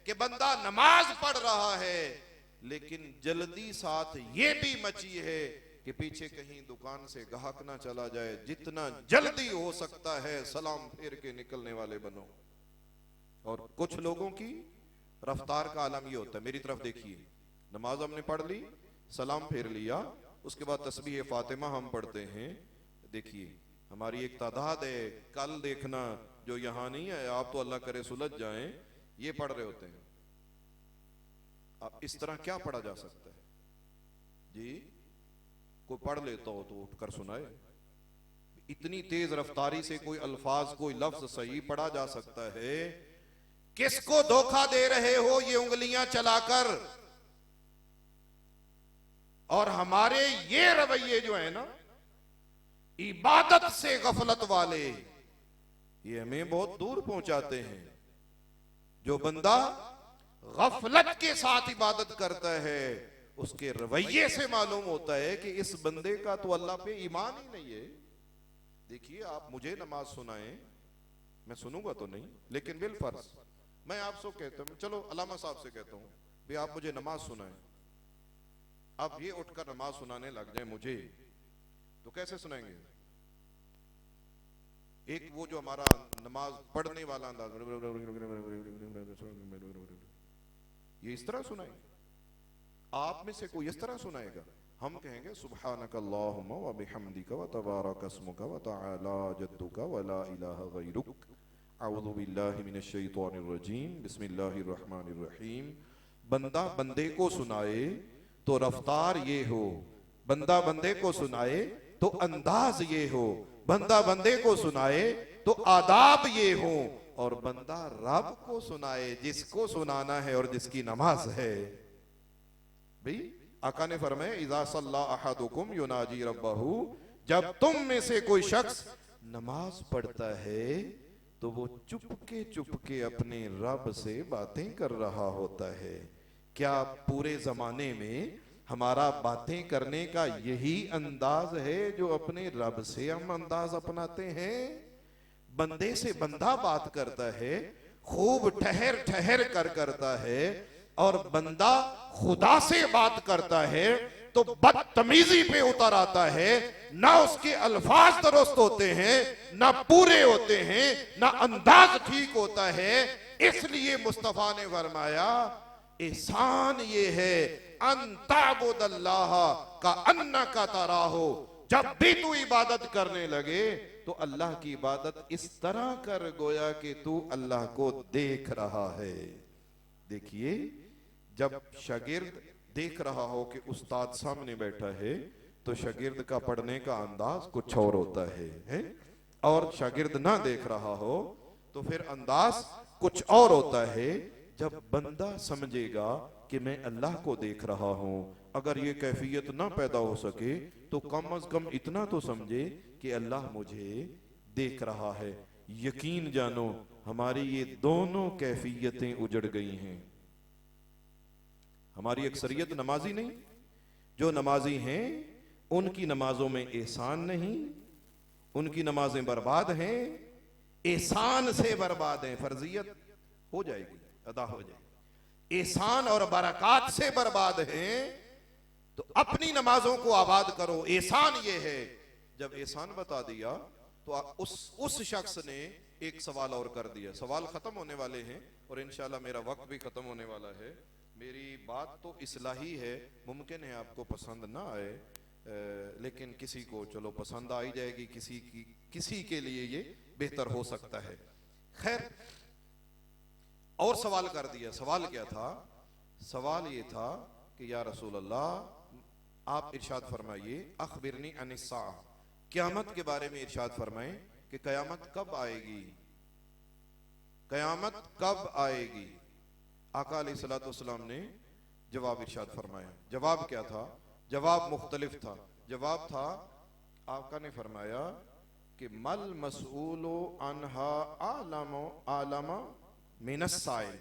S1: कि बंदा नमाज पढ़ रहा है लेकिन जल्दी साथ ये भी मची है कि पीछे कहीं दुकान से गाहक ना चला जाए। जितना जल्दी हो सकता है सलाम फेर के निकलने वाले बनो। और कुछ लोगों की रफ्तार का आलम ये होता है, मेरी तरफ देखिए, नमाज हमने पढ़ ली, सलाम फेर लिया, उसके बाद तस्बीह फातिमा हम पढ़ते हैं। देखिए हमारी एक तादाद है, कल देखना जो यहां नहीं है, आप तो अल्लाह करे सुलझ जाएं, ये पढ़ रहे होते हैं। अब इस तरह क्या पढ़ा जा सकता है जी? कोई पढ़ लेता हो तो उठकर सुनाए। इतनी तेज रफ्तारी से कोई अल्फाज, कोई लफ्ज सही पढ़ा जा सकता है? किसको धोखा दे रहे हो ये उंगलियां चलाकर? और हमारे ये रवैये जो है ना इबादत से गफलत वाले, ये हमें बहुत दूर पहुंचाते हैं। जो बंदा गफलत के साथ इबादत करता है उसके रवैये से मालूम होता है कि इस बंदे का तो अल्लाह पे ईमान ही नहीं है। देखिए, आप मुझे नमाज सुनाएं, मैं सुनूंगा तो नहीं, लेकिन बिल फर्ज मैं आपसे कहता हूं, चलो अलामा साहब से कहता हूं भी आप मुझे नमाज सुनाएं। अब ये उठकर नमाज सुनाने लग जाए मुझे, तो कैसे सुनाएंगे? एक वो जो हमारा नमाज पढ़ने वाला अंदाज, ये इस तरह सुनाएंगे? आप में से कोई इस तरह सुनाएगा? हम कहेंगे सुब्हानक अल्लाहुम्मा व बिहम्दिका व तबारक अस्मुका व तआला जद्दुका व ला इलाहा गैरुक, अऊज़ु बिल्लाहि मिनश शैतानिर रजीम, बिस्मिल्लाहिर रहमानिर रहीम। बंदा बंदे को सुनाए तो रफ्तार ये हो, बंदा बंदे को सुनाए तो अंदाज ये हो, बंदा बंदे को सुनाए तो आदाब ये हो, और बंदा रब को सुनाए जिसको सुनाना है और जिसकी नमाज है। भाई आका ने फरमाया इज़ा सल्ला अहदुकुम युनाजी रब्बहू, जब तुम में से कोई शख्स नमाज पढ़ता है तो वो चुपके अपने रब से बातें कर रहा होता है। क्या पूरे जमाने में हमारा बातें करने का यही अंदाज है जो अपने रब से हम अंदाज अपनाते हैं? बंदे से बंदा बात करता है, खूब ठहर ठहर कर करता है, और बंदा खुदा से बात करता है तो बदतमीजी पे उतर आता है। ना उसके अल्फाज दुरुस्त होते हैं, ना पूरे होते हैं, ना अंदाज ठीक होता है। इसलिए मुस्तफा ने फरमाया एहसान ये है अंताबुदल्लाह का अन्ना का तराहो, जब भी तू इबादत करने लगे तो अल्लाह की इबादत इस तरह कर गोया कि तू अल्लाह को देख रहा है। देखिए, जब शागिर्द देख रहा हो कि उस्ताद सामने बैठा है तो शागिर्द का पढ़ने का अंदाज कुछ और होता है? और शागिर्द ना देख रहा हो तो फिर अंदाज कुछ और होता है। जब बंदा समझेगा कि मैं अल्लाह को देख रहा हूं, अगर ये कैफियत ना पैदा हो सके तो कम अज कम इतना तो समझे कि अल्लाह मुझे देख रहा है। यकीन जानो हमारी ये दोनों कैफियतें उजड़ गई हैं। हमारी अक्सरियत नमाजी नहीं, जो नमाजी हैं उनकी नमाजों में एहसान नहीं, उनकी नमाजें बर्बाद हैं, एहसान से बर्बाद हैं। फर्जियत हो जाएगी, अदा हो जाएगी, एहसान और बरकत से बर्बाद हैं। तो अपनी नमाजों को आबाद करो। एहसान ये है, जब एहसान बता दिया तो उस शख्स ने एक सवाल और कर दिया। सवाल खत्म होने वाले हैं और इंशाल्लाह मेरा वक्त भी खत्म होने वाला है। मेरी बात तो इस्लाही है, मुमकिन है आपको पसंद ना आए, लेकिन किसी को चलो पसंद आ ही जाएगी, किसी के लिए ये बेहतर हो सकता है। खैर, और सवाल कर दिया। सवाल क्या था? सवाल ये था कि या रसूल अल्लाह आप इरशाद फरमाइए अखबिरनी अनिस्सा, क़यामत के बारे में इरशाद फरमाएं कि क़यामत कब आएगी, क़यामत कब आएगी। आका अलैहिस्सलाम ने जवाब इरशाद फरमाया। जवाब क्या था? जवाब मुख्तलिफ था। जवाब था, आका ने फरमाया कि मल मसऊलु अन्हा आलमा मिनस साइल,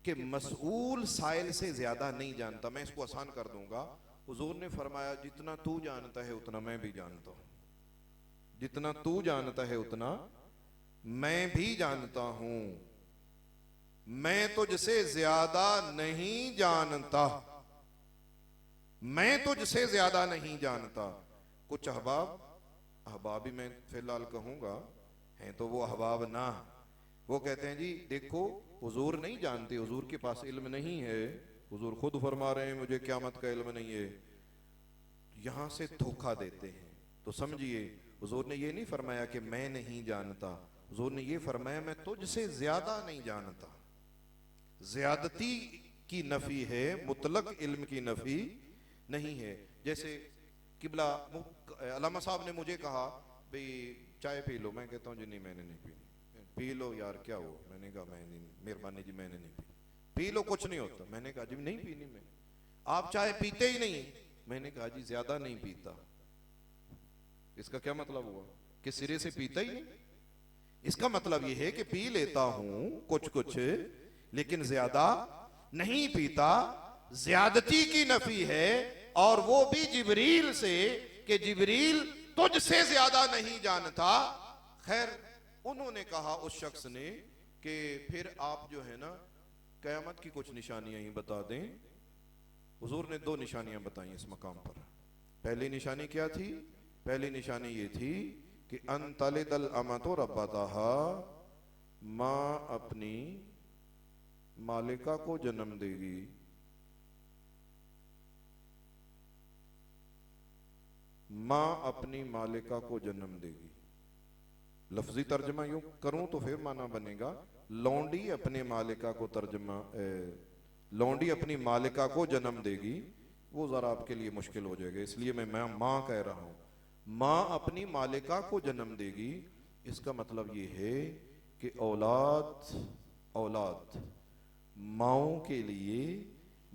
S1: कि मसऊल साइल से ज्यादा नहीं जानता। मैं इसको आसान कर दूंगा। हुजूर ने फरमाया जितना तू जानता है उतना मैं भी जानता हूं, जितना तू जानता है उतना मैं भी जानता हूं। मैं तुझसे ज्यादा नहीं जानता, मैं तुझसे ज्यादा नहीं जानता। कुछ अहबाब ही मैं फिलहाल कहूंगा हैं तो वो अहबाब ना, वो कहते हैं जी देखो हुजूर नहीं जानते, हुजूर के पास इल्म नहीं है, हुजूर खुद फरमा रहे हैं मुझे क़यामत का इल्म नहीं है, यहां से धोखा देते हैं। तो समझिए हुजूर ने ये नहीं फरमाया कि मैं नहीं जानता, हुजूर ने ये फरमाया मैं तुझसे ज्यादा नहीं जानता। ज्यादती की नफी है, मुतलक इल्म की नफी नहीं है। जैसे किबला अल्लामा साहब ने मुझे कहा भाई चाय पी लो, मैं कहता हूँ जी नहीं मैंने नहीं पीनी। पी लो यार क्या हो, मैंने कहा मैं नहीं, मेहरबानी जी मैंने नहीं पी। पी लो कुछ नहीं होता, मैंने कहा जी नहीं पीनी मैं। आप चाय पीते ही नहीं, मैंने कहा जी ज्यादा नहीं पीता। इसका क्या मतलब हुआ कि सिरे से पीता ही नहीं? इसका मतलब यह है कि पी लेता हूं कुछ कुछ लेकिन ज्यादा नहीं पीता। ज्यादती की नफी है, और वो भी जिब्रील से, कि जिब्रील तुझसे ज्यादा नहीं जानता। खैर, उन्होंने कहा उस शख्स ने कि फिर आप जो है ना कयामत की कुछ निशानियां ही बता दें। हुजूर ने 2 निशानियां बताई इस मकाम पर। पहली निशानी क्या थी? पहली निशानी ये थी कि अनतलिदल अमतो रब्बताहा, मां अपनी मालिका को जन्म देगी। मां अपनी मालिका को जन्म देगी। लफ्जी तर्जमा यूं करूं तो फिर माना बनेगा लौंडी अपने मालिका को लौंडी अपनी मालिका को जन्म देगी। वो जरा आपके लिए मुश्किल हो जाएगा, इसलिए मैं मां कह रहा हूं। मां अपनी मालिका को जन्म देगी, इसका मतलब ये है कि औलाद माओं के लिए,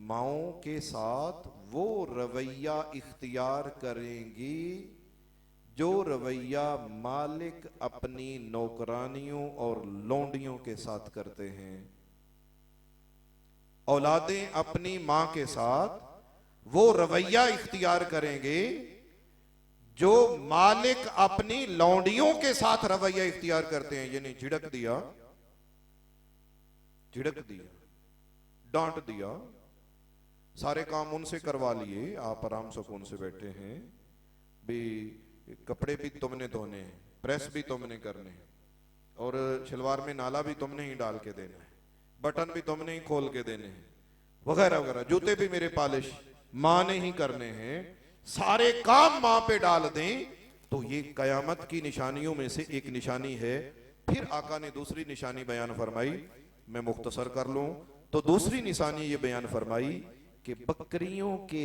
S1: माओं के साथ वो रवैया इख्तियार करेंगी जो रवैया मालिक अपनी नौकरानियों और लौंडियों के साथ करते हैं। औलादें अपनी मां के साथ वो रवैया इख्तियार करेंगे जो मालिक अपनी लौंडियों के साथ रवैया इख्तियार करते हैं। यानी झिड़क दिया, डांट दिया, सारे काम उनसे करवा लिए, आप आराम सुकून से बैठे हैं भी, कपड़े भी तुमने धोने हैं, प्रेस भी तुमने करने हैं, और शलवार में नाला भी तुमने ही डाल के देना है, बटन भी तुमने ही खोल के देने हैं, वगैरह वगैरह, जूते भी मेरे पॉलिश मां ने ही करने हैं, सारे काम मां पे डाल दें। तो ये कयामत की निशानियों में से एक निशानी है। फिर आका ने दूसरी निशानी बयान फरमाई, मैं मुख्तसर कर लूं तो दूसरी निशानी ये बयान फरमाई कि बकरियों के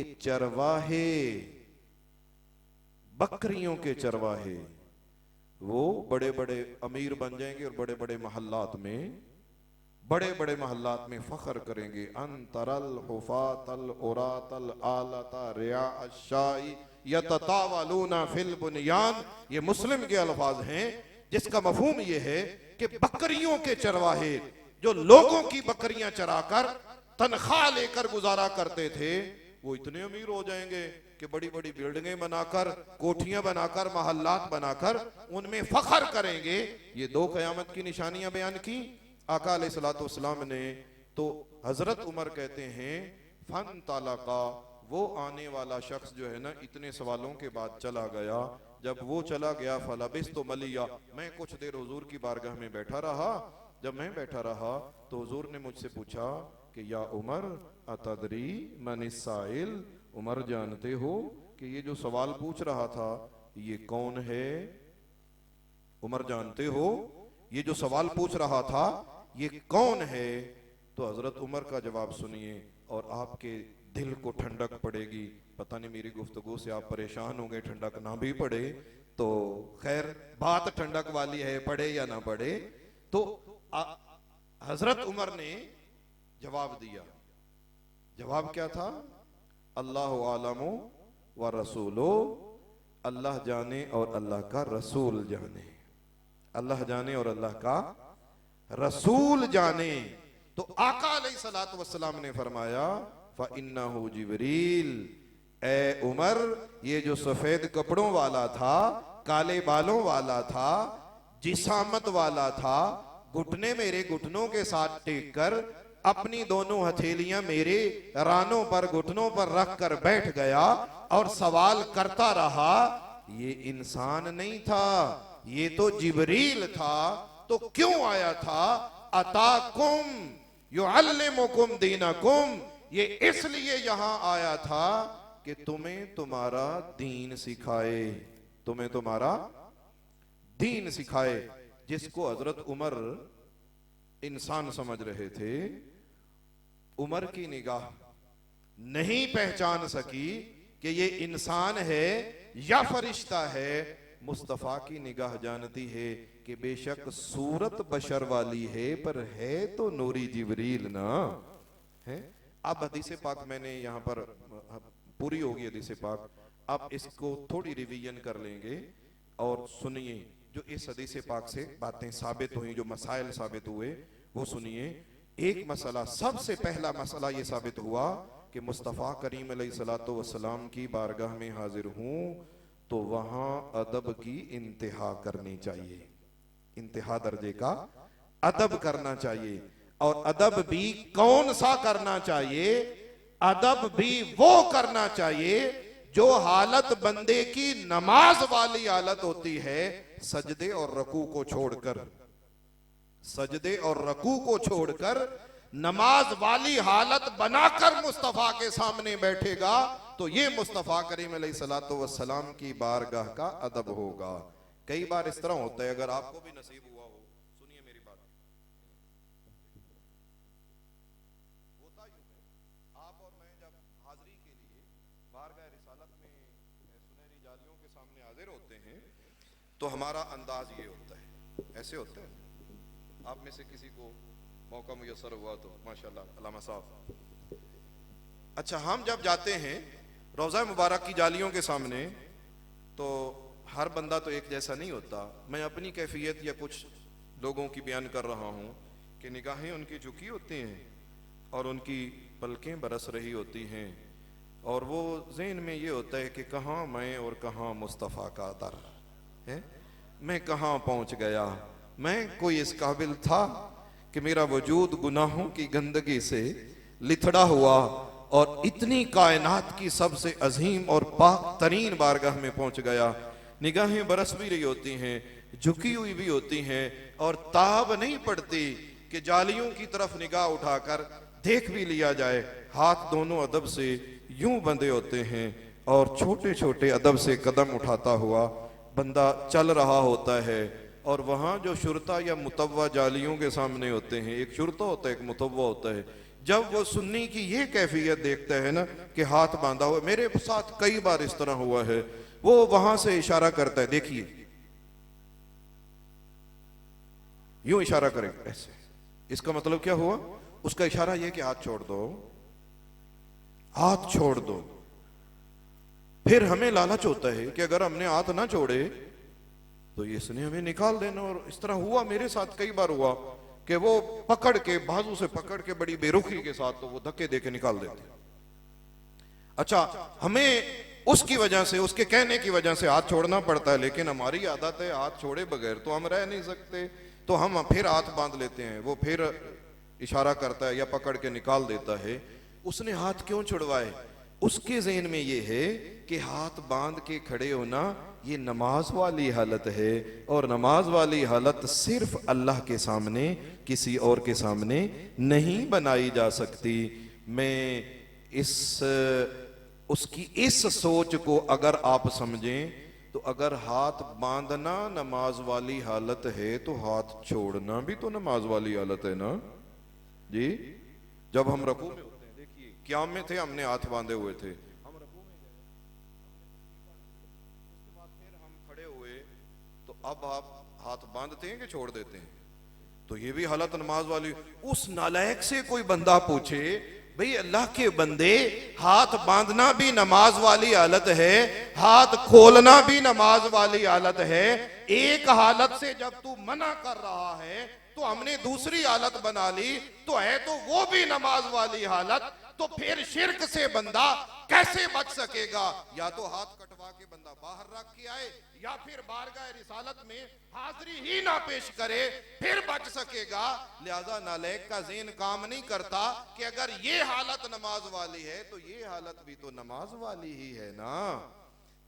S1: चरवाहे वो बड़े बड़े अमीर बन जाएंगे और बड़े बड़े महल्लात में फख्र करेंगे। अंतरल हुफातल उरातल आलता रिया अशाई यततावलूना फिल बुनियान, ये मुस्लिम के अल्फाज हैं, जिसका मफहूम ये है कि बकरियों के चरवाहे जो लोगों की बकरियां चराकर तनख्वाह लेकर गुजारा करते थे, वो इतने अमीर हो जाएंगे कि बड़ी बड़ी बिल्डिंगें बनाकर, कोठियां बनाकर, महल्लात बनाकर उनमें फख्र करेंगे। ये 2 कयामत की निशानियां बयान की आका अलैहिस्सलातु वस्सलाम ने। तो हजरत उमर कहते हैं फन तालाका, वो आने वाला शख्स जो है ना इतने सवालों के बाद चला गया। जब वो चला गया फलबिस तो मलिया, मैं कुछ देर हुजूर की बारगाह में बैठा रहा। जब मैं बैठा रहा तो हुजूर ने मुझसे पूछा कि या उमर अतदरी मनिस्साइल, उमर जानते हो कि ये जो सवाल पूछ रहा था ये कौन है? उमर जानते हो ये जो सवाल पूछ रहा था ये कौन है? तो हजरत उमर का जवाब सुनिए और आपके दिल को ठंडक पड़ेगी। पता नहीं मेरी गुफ्तगू से आप परेशान होंगे, ठंडक ना भी पड़े तो खैर, बात ठंडक वाली है, पड़े या ना पड़े। तो हजरत उमर ने जवाब दिया। जवाब क्या था? अल्लाह आलमो व रसूलो, अल्लाह जाने और अल्लाह का रसूल जाने। अल्लाह जाने और अल्लाह का रसूल जाने। तो आका अलैहिस्सलातु वस्सलाम ने फरमाया फ़इन्नहु जिब्रील, ए उमर, ये जो सफेद कपड़ों वाला था, काले बालों वाला था, जिसामत वाला था, घुटने मेरे घुटनों के साथ टेक कर अपनी दोनों हथेलियां मेरे रानों पर, घुटनों पर रख कर बैठ गया और सवाल करता रहा, ये इंसान नहीं था, ये तो जिब्रील था। तो क्यों आया था? अताकुम युअल्लिमुकुम दीनकुम, ये इसलिए यहां आया था कि तुम्हें तुम्हारा दीन सिखाए, तुम्हें तुम्हारा दीन सिखाए। जिसको हजरत उमर इंसान समझ रहे थे, उमर की निगाह नहीं पहचान सकी कि ये इंसान है या फरिश्ता है। मुस्तफा की निगाह जानती है कि बेशक सूरत बशर वाली है पर है तो नूरी जिब्रील ना है। अब हदीस पाक मैंने यहां पर पूरी होगी हदीस पाक, अब इसको थोड़ी रिवीजन कर लेंगे और सुनिए जो इस हदीस पाक से बातें साबित हुई, जो मसाइल साबित हुए वो सुनिए। एक मसला, सबसे पहला मसला ये साबित हुआ कि मुस्तफ़ा करीम अलैहिस्सलातु वस्सलाम की बारगाह में हाजिर हूं तो वहां अदब की इंतहा करनी चाहिए, इंतहा दर्जे का अदब करना चाहिए। और अदब भी कौन सा करना चाहिए? अदब भी वो करना चाहिए जो हालत बंदे की नमाज वाली हालत होती है, सजदे और रकू को छोड़कर, सजदे और रकू को छोड़कर नमाज वाली हालत बनाकर मुस्तफा के सामने बैठेगा तो ये मुस्तफा करीम अलैहिस्सलातु वस्सलाम की बारगाह का अदब होगा। कई बार इस तरह होता है, अगर आपको भी नसीब हुआ हो, सुनिए मेरी बात, होता यूं है, आप और मैं जब हाजिरी के लिए बारगाह रिसालत में सुनहरी जालियों के सामने हाजिर होते हैं तो हमारा अंदाज ये होता है, ऐसे होता है। आप में से किसी को मौका मुयस्सर हुआ तो माशाल्लाह, अल्लामा साहब। अच्छा, हम जब जाते हैं रोज़ा मुबारक की जालियों के सामने तो हर बंदा तो एक जैसा नहीं होता। मैं अपनी कैफियत या कुछ लोगों की बयान कर रहा हूँ कि निगाहें उनकी झुकी होती हैं और उनकी पलकें बरस रही होती हैं और वो ज़हन में ये होता है कि कहाँ मैं और कहाँ मुस्तफ़ा का दर है, मैं कहाँ पहुँच गया। मैं कोई इस काबिल था कि मेरा वजूद गुनाहों की गंदगी से लिथड़ा हुआ और इतनी कायनात की सबसे अजीम और पाक तरीन बारगाह में पहुंच गया। निगाहें बरस भी रही होती हैं, झुकी हुई भी होती हैं और ताब नहीं पड़ती कि जालियों की तरफ निगाह उठाकर देख भी लिया जाए। हाथ दोनों अदब से यूं बंधे होते हैं और छोटे छोटे अदब से कदम उठाता हुआ बंदा चल रहा होता है। और वहां जो शुरता या मुतव्वा जालियों के सामने होते हैं, एक शुरता होता है, एक मुतव्वा होता है, जब वो सुन्नी की ये कैफियत देखता है ना कि हाथ बांधा हुआ, मेरे साथ कई बार इस तरह हुआ है, वो वहां से इशारा करता है, देखिए यूं इशारा करेगा ऐसे, इसका मतलब क्या हुआ? उसका इशारा यह कि हाथ छोड़ दो, हाथ छोड़ दो। फिर हमें लालच होता है कि अगर हमने हाथ ना छोड़े तो इसने हमें निकाल देना। और इस तरह हुआ, मेरे साथ कई बार हुआ कि वो पकड़ के, बाजू से पकड़ के बड़ी बेरुखी के साथ तो वो धक्के दे के निकाल देते। अच्छा, हमें उसकी वजह से, उसके कहने की वजह से हाथ छोड़ना पड़ता है, लेकिन हमारी आदत है हाथ छोड़े बगैर तो हम रह नहीं सकते, तो हम फिर हाथ बांध लेते हैं। वो फिर इशारा करता है या पकड़ के निकाल देता है। उसने हाथ क्यों छुड़वाए? उसके ज़हन में ये है कि हाथ बांध के खड़े होना ये नमाज वाली हालत है और नमाज वाली हालत सिर्फ अल्लाह के सामने, किसी और के सामने नहीं बनाई जा सकती। मैं उसकी इस सोच को अगर आप समझें तो अगर हाथ बांधना नमाज वाली हालत है तो हाथ छोड़ना भी तो नमाज वाली हालत है ना जी। जब हम रकू में होते हैं, देखिए क़याम में थे, हमने हाथ बांधे हुए थे, हम रकू में गए, उसके बाद फिर हम खड़े हुए, तो अब आप हाथ बांधते हैं कि छोड़ देते हैं? तो ये भी हालत नमाज वाली। उस नालायक से कोई बंदा पूछे, भाई अल्लाह के बंदे, हाथ बांधना भी नमाज वाली हालत है, हाथ खोलना भी नमाज वाली हालत है, एक हालत से जब तू मना कर रहा है तो हमने दूसरी हालत बना ली, तो है तो वो भी नमाज वाली हालत, तो फिर शिर्क से बंदा कैसे बच सकेगा? या तो हाथ कटवा के बंदा बाहर रख के आए या फिर बारगाह रिसालत में हाजिरी ही ना पेश करे, फिर बच सकेगा। लिहाजा नालायक का ज़हन काम नहीं करता कि अगर ये हालत नमाज वाली है तो ये हालत भी तो नमाज वाली ही है ना।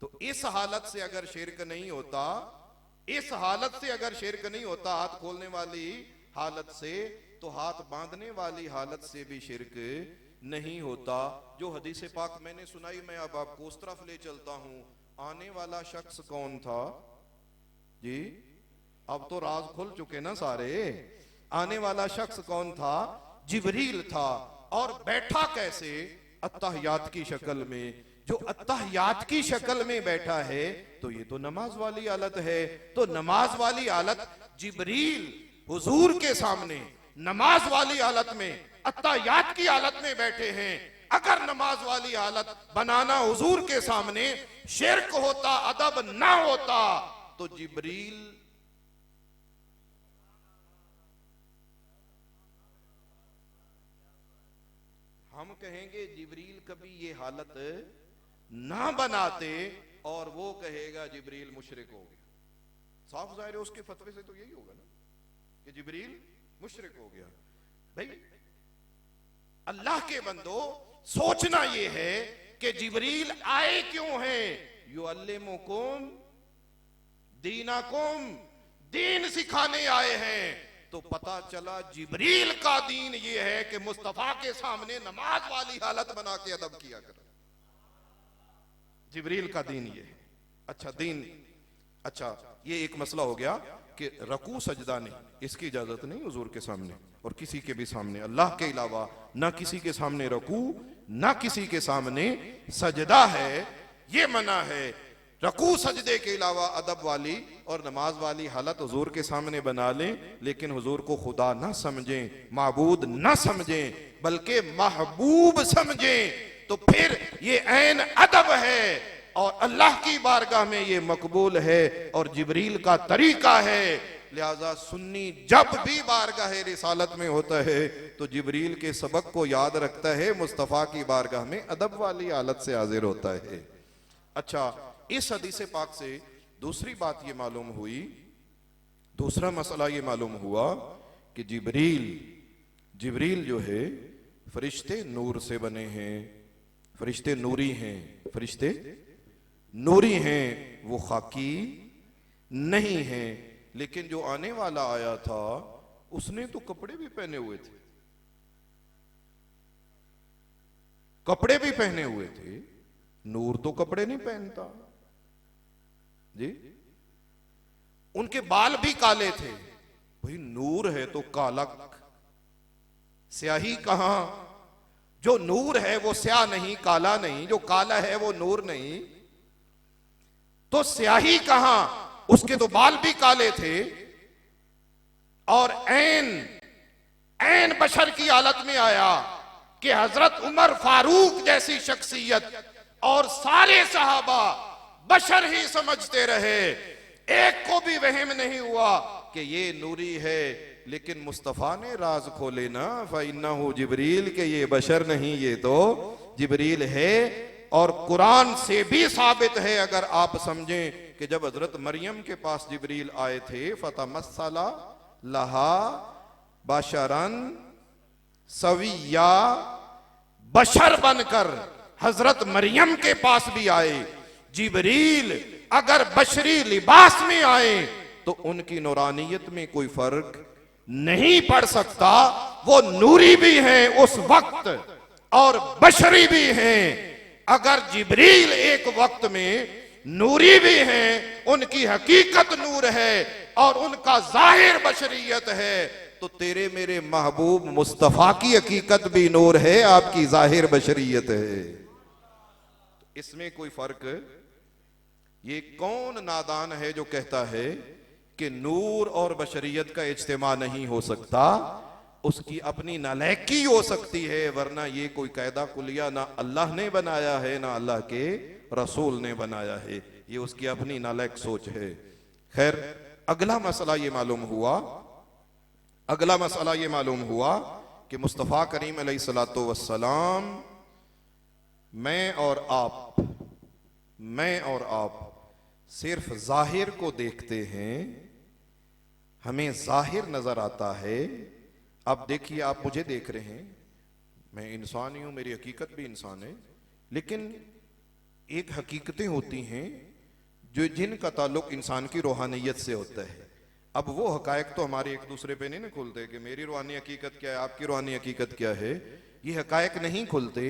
S1: तो इस हालत से अगर शिर्क नहीं होता, इस हालत से अगर शिर्क नहीं होता, हाथ खोलने वाली हालत से, तो हाथ बांधने वाली हालत से भी शिर्क नहीं होता। जो हदीस पाक मैंने सुनाई, मैं अब आपको उस तरफ ले चलता हूं। आने वाला शख्स कौन था जी? अब तो राज खुल चुके ना सारे। आने वाला शख्स कौन था? जिब्रील था। और बैठा कैसे? अत्तहियात की शक्ल में। जो अत्तहियात की शक्ल में बैठा है तो ये तो नमाज वाली हालत है। तो नमाज वाली हालत, जिब्रील हुजूर के सामने नमाज वाली हालत में, अत्तहियात की हालत में बैठे हैं। अगर नमाज वाली हालत बनाना हुजूर के सामने शिर्क होता, अदब ना होता, तो जिब्रील हम कहेंगे जिब्रील कभी ये हालत ना बनाते, और वो कहेगा जिब्रील मुशरिक हो गया। साफ जाहिर है उसके फतवे से तो यही होगा ना कि जिब्रील मुशरिक हो गया। भाई अल्लाह के बंदो, सोचना ये है कि जिब्रील आए क्यों हैं। युअल्लिमुकुम दीनकुम, दीन सिखाने आए हैं। तो पता चला जिब्रील का दीन ये है कि मुस्तफा के सामने नमाज वाली हालत बना के अदब किया कर। जिब्रील का दीन ये है। अच्छा दीन, अच्छा ये एक मसला हो गया कि रकू सजदा नहीं, इसकी इजाजत नहीं हुजूर के सामने और किसी के भी सामने, अल्लाह के अलावा ना किसी के सामने रकू ना किसी के सामने सजदा है, ये मना है। रकू सजदे के अलावा अदब वाली और नमाज वाली हालत हुजूर के सामने बना लें, लेकिन हुजूर को खुदा ना समझें, माबूद ना समझें, बल्कि महबूब समझें, तो फिर ये ऐन अदब है और अल्लाह की बारगाह में ये मकबूल है और जिब्रील का तरीका है। लिहाजा सुन्नी जब भी बारगाह रिसालत में होता है तो जिब्रील के सबक को याद रखता है, मुस्तफ़ा की बारगाह में अदब वाली हालत से हाजिर होता है। अच्छा, इस हदीस पाक से दूसरी बात ये मालूम हुई, दूसरा मसला ये मालूम हुआ कि जिब्रील जो है फरिश्ते नूर से बने हैं, फरिश्ते नूरी हैं, फरिश्ते नूरी हैं, वो खाकी नहीं हैं। लेकिन जो आने वाला आया था उसने तो कपड़े भी पहने हुए थे, कपड़े भी पहने हुए थे। नूर तो कपड़े नहीं पहनता जी। उनके बाल भी काले थे। भाई नूर है तो काला, स्याही कहां? जो नूर है वो स्याह नहीं, काला नहीं, जो काला है वो नूर नहीं, तो स्याही कहां? उसके तो बाल भी काले थे और ऐन बशर की हालत में आया कि हजरत उमर फारूक जैसी शख्सियत और सारे सहाबा बशर ही समझते रहे, एक को भी वहम नहीं हुआ कि ये नूरी है। लेकिन मुस्तफा ने राज खोले ना, फइन्नहु जिब्रील, के ये बशर नहीं, ये तो जिब्रील है। और कुरान से भी साबित है, अगर आप समझें, कि जब हजरत मरियम के पास जिब्रील आए थे, फतमस्सला लहा बशरन सविया, बशर बनकर हजरत मरियम के पास भी आए। जिब्रील अगर बशरी लिबास में आए तो उनकी नूरानियत में कोई फर्क नहीं पड़ सकता। वो नूरी भी हैं उस वक्त और बशरी भी हैं। अगर जिब्रील एक वक्त में नूरी भी हैं, उनकी हकीकत नूर है और उनका जाहिर बशरियत है, तो तेरे मेरे महबूब मुस्तफा की हकीकत भी नूर है, आपकी जाहिर बशरियत है। इसमें कोई फर्क, ये कौन नादान है जो कहता है कि नूर और बशरियत का इज्तिमा नहीं हो सकता? उसकी अपनी नालायकी हो सकती है, वरना ये कोई कायदा कुलिया ना अल्लाह ने बनाया है ना अल्लाह के रसूल ने बनाया है, ये उसकी अपनी नालायक सोच है। खैर, अगला मसला ये मालूम हुआ कि मुस्तफ़ा करीम अलैहिस्सलातु वस्सलाम, मैं और आप सिर्फ जाहिर को देखते हैं, हमें जाहिर नजर आता है। अब देखिए, आप मुझे देख रहे हैं, मैं इंसान ही हूं, मेरी हकीकत भी इंसान है, लेकिन एक हकीकतें होती हैं जिनका ताल्लुक इंसान की रूहानियत से होता है। अब वो हकायक तो हमारे एक दूसरे पे नहीं ना खुलते कि मेरी रूहानी हकीकत क्या है, आपकी रूहानी हकीकत क्या है, ये हकायक नहीं खुलते।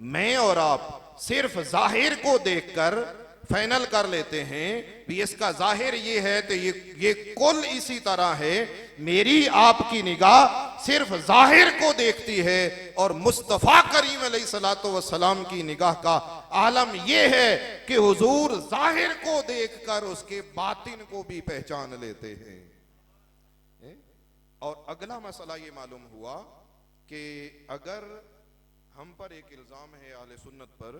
S1: मैं और आप सिर्फ जाहिर को देखकर फाइनल कर लेते हैं भी इसका जाहिर ये है, तो ये कुल इसी तरह है। मेरी आपकी निगाह सिर्फ जाहिर को देखती है और मुस्तफ़ा करीम अलैहिस्सलातु वस्सलाम की निगाह का आलम ये है कि हुजूर जाहिर को देखकर उसके बातिन को भी पहचान लेते हैं। और अगला मसला ये मालूम हुआ कि अगर हम पर एक इल्जाम है आले सुन्नत पर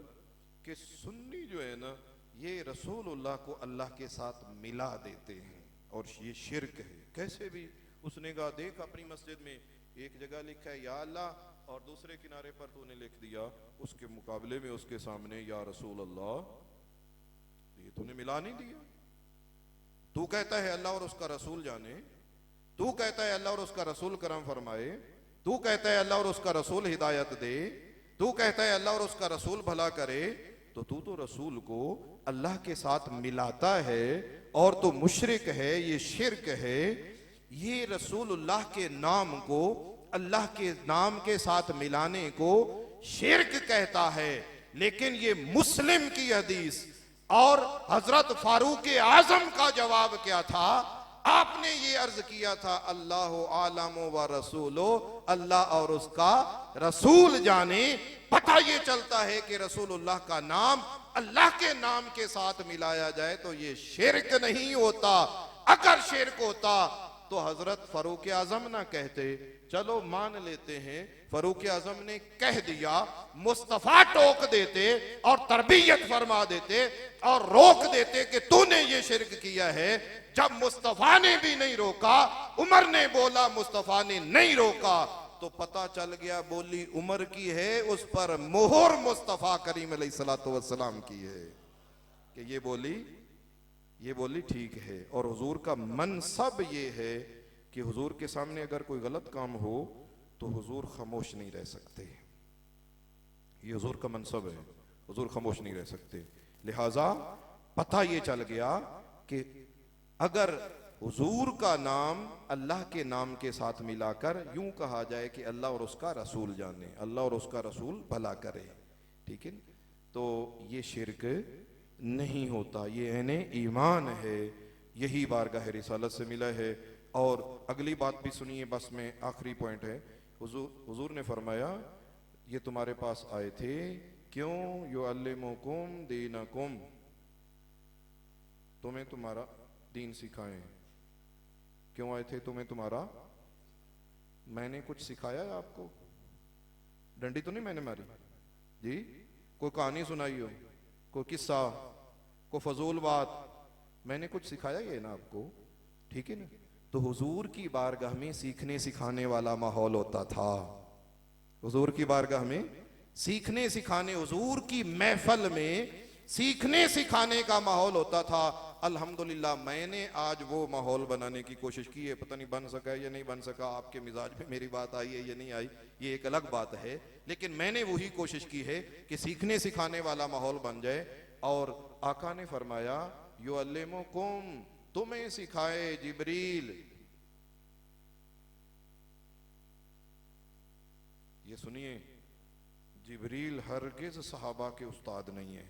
S1: कि सुन्नी जो है ना, ये रसूलुल्लाह को अल्लाह के साथ मिला देते हैं और ये शिर्क है। कैसे भी? उसने कहा, देख अपनी मस्जिद में एक जगह लिखा है या अल्लाह और दूसरे किनारे पर तूने लिख दिया उसके मुकाबले में उसके सामने या रसूल अल्लाह, ये तूने मिला नहीं दिया। तू कहता है अल्लाह और उसका रसूल जाने, तू कहता है अल्लाह और उसका रसूल करम फरमाए, तू कहता है अल्लाह और उसका रसूल हिदायत दे, तू कहता है अल्लाह और उसका रसूल भला करे, तो तू तो रसूल को अल्लाह के साथ मिलाता है और तो मुशरिक है, ये शिर्क है। ये रसूलुल्लाह के नाम को अल्लाह के नाम के साथ मिलाने को शिर्क कहता है। लेकिन ये मुस्लिम की हदीस और हजरत फारूक आजम का जवाब क्या था? आपने ये अर्ज किया था अल्लाह आलम व रसूलो, अल्लाह और उसका रसूल जाने। पता ये चलता है कि रसूलुल्लाह का नाम अल्लाह के नाम के साथ मिलाया जाए तो ये शिर्क नहीं होता। अगर शिर्क होता तो हजरत फारूक आजम ना कहते। चलो मान लेते हैं फारूक आजम ने कह दिया, मुस्तफा टोक देते और तरबियत फरमा देते और रोक देते कि तूने ये शिर्क किया है। जब मुस्तफा ने भी नहीं रोका, उमर ने बोला, मुस्तफा ने नहीं रोका, तो पता चल गया बोली उमर की है, उस पर मोहर मुस्तफा करीम अलैहिस्सलातु वस्सलाम की है कि ये बोली ठीक है। और हुजूर का मनसब ये है कि हुजूर के सामने अगर कोई गलत काम हो तो हुजूर खामोश नहीं रह सकते। ये हुजूर का मनसब है, हुजूर खामोश नहीं रह सकते। लिहाजा पता ये चल गया कि अगर हुजूर का नाम अल्लाह के नाम के साथ मिलाकर यूं कहा जाए कि अल्लाह और उसका रसूल जाने, अल्लाह और उसका रसूल भला करे, ठीक है, तो ये शिर्क नहीं होता, ये ऐने ईमान है। यही बारगाह रिसालत से मिला है। और अगली बात भी सुनिए, बस में आखिरी पॉइंट है। हुजूर ने फरमाया ये तुम्हारे पास आए थे क्यों? युअल्लिमुकुम दीनकुम, तुम्हें तुम्हारा दीन सिखाएं। क्यों आए थे? तुम्हें तुम्हारा, मैंने कुछ सिखाया है आपको? डंडी तो नहीं मैंने मारी जी? कोई कहानी सुनाई हो, कोई किस्सा, कोई फजूल बात, मैंने कुछ सिखाया ही है ना आपको, ठीक है ना? तो हुजूर की बारगाह में सीखने सिखाने वाला माहौल होता था। हुजूर की बारगाह में सीखने सिखाने, हुजूर की महफल में सीखने सिखाने का माहौल होता था। अल्हम्दुलिल्लाह मैंने आज वो माहौल बनाने की कोशिश की है। पता नहीं बन सका या नहीं बन सका, आपके मिजाज में मेरी बात आई है या नहीं आई, ये एक अलग बात है, लेकिन मैंने वही कोशिश की है कि सीखने सिखाने वाला माहौल बन जाए। और आका ने फरमाया युअल्लिमुकुम, तुम्हें सिखाए जिब्रील। ये सुनिए, जिब्रील हरगिज सहाबा के उस्ताद नहीं है।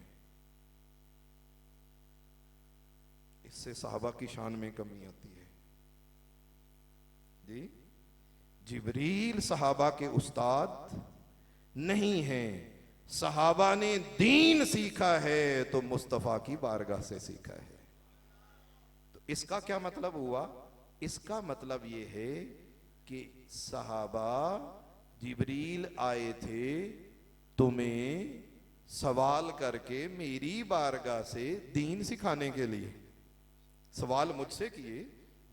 S1: इससे सहाबा की शान में कमी आती है जी। जिब्रील सहाबा के उस्ताद नहीं है। सहाबा ने दीन सीखा है तो मुस्तफा की बारगाह से सीखा है। तो इसका क्या मतलब हुआ? इसका मतलब ये है कि सहाबा, जिब्रील आए थे तुम्हें सवाल करके मेरी बारगाह से दीन सिखाने के लिए। सवाल मुझसे किए,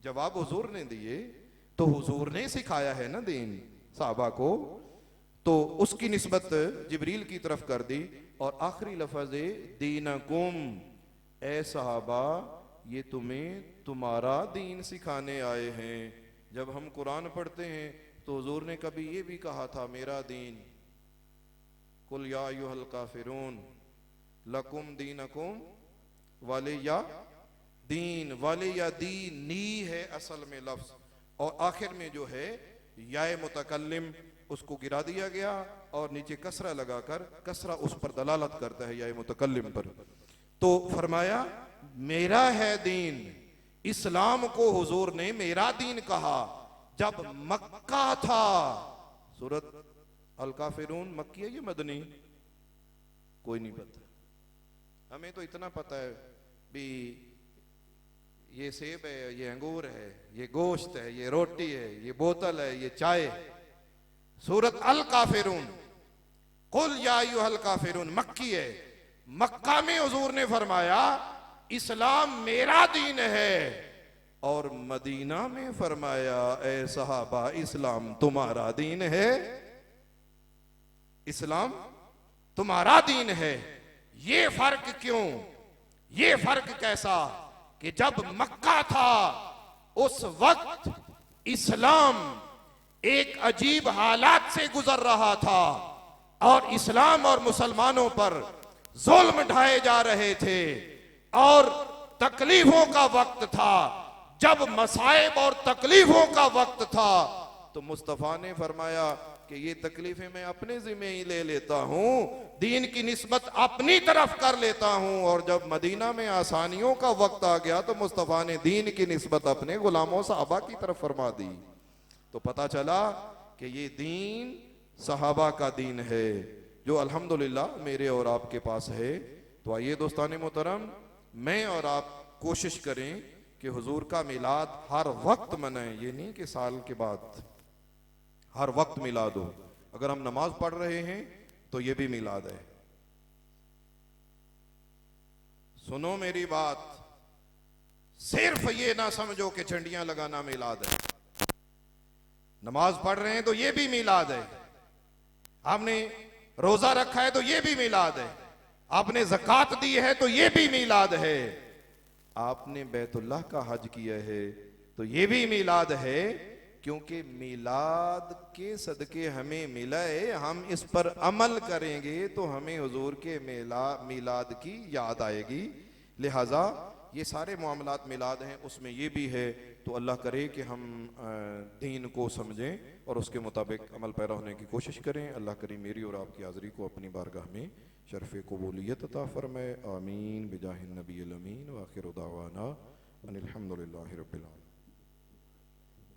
S1: जवाब हुजूर ने दिए, तो हुजूर ने सिखाया है ना दीन सहाबा को, तो उसकी निस्बत जिब्रील की तरफ कर दी। और आखिरी लफ्ज है दीनकुम, ए सहाबा ये तुम्हें तुम्हारा दीन सिखाने आए हैं। जब हम कुरान पढ़ते हैं तो हुजूर ने कभी ये भी कहा था मेरा दीन, कुल या अय्युहल काफिरून लकुम दीनकुम वलिया दीन। वाले या दीन नी है असल में लफ्ज, और आखिर में जो है याए मुतकल्लिम उसको गिरा दिया गया और नीचे कसरा लगाकर, कसरा उस पर दलालत करता है याए मुतकल्लिम पर। तो फरमाया मेरा है दीन। इस्लाम को हुजूर ने मेरा दीन कहा जब मक्का था। सूरत अल काफिरून मक्की है ये मदनी? कोई नहीं पता। हमें तो इतना पता है भी ये सेब है, ये अंगूर है, ये गोश्त है, ये रोटी है, ये बोतल है, ये चाय। सूरत अल काफिरून, कुल या अय्युहल काफिरून मक्की है। मक्का में हुजूर ने फरमाया इस्लाम मेरा दीन है, और मदीना में फरमाया ए सहाबा इस्लाम तुम्हारा दीन है।
S2: इस्लाम तुम्हारा दीन है। ये फर्क क्यों, ये फर्क कैसा कि जब मक्का था उस वक्त इस्लाम एक अजीब हालात से गुजर रहा था और इस्लाम और मुसलमानों पर जुल्म ढाए जा रहे थे और तकलीफों का वक्त था। जब मसाइब और तकलीफों का वक्त था तो मुस्तफा ने फरमाया कि ये तकलीफें मैं अपने जिम्मे ही ले लेता हूं, दीन की निस्बत अपनी तरफ कर लेता हूं। और जब मदीना में आसानियों का वक्त आ गया तो मुस्तफा ने दीन की निस्बत अपने गुलामों सहाबा की तरफ फरमा दी। तो पता चला कि ये दीन सहाबा का दीन है जो अल्हम्दुलिल्लाह मेरे और आपके पास है। तो आइए दोस्तान मोहतरम, मैं और आप कोशिश करें कि हुजूर का मिलाद हर वक्त मनाएं। ये नहीं कि साल के बाद, हर वक्त मिलाद हो। अगर हम नमाज पढ़ रहे हैं तो ये भी मिलाद है। सुनो मेरी बात, सिर्फ ये ना समझो कि झंडियां लगाना मिलाद है। नमाज पढ़ रहे हैं तो ये भी मिलाद है। आपने रोजा रखा है तो ये भी मिलाद है। आपने ज़कात दी है तो ये भी मिलाद है। आपने बैतुल्लाह का हज किया है तो ये भी मिलाद है, क्योंकि मिलाद के सदके हमें मिला है। हम इस पर अमल करेंगे तो हमें हुजूर के मिलाद की याद आएगी। लिहाजा ये सारे मामलात मिलाद हैं, उसमें ये भी है। तो अल्लाह करे कि हम दीन को समझें और उसके मुताबिक अमल पैरा होने की कोशिश करें। अल्लाह करीम मेरी और आपकी हाज़री को अपनी बारगाह में शरफ़ कबूलियत अता फरमाए। आमीन बिजाहिन नबी अमीन व आखिर दावाना अनिल हम्दुलिल्लाहि रब्बिल आलमीन।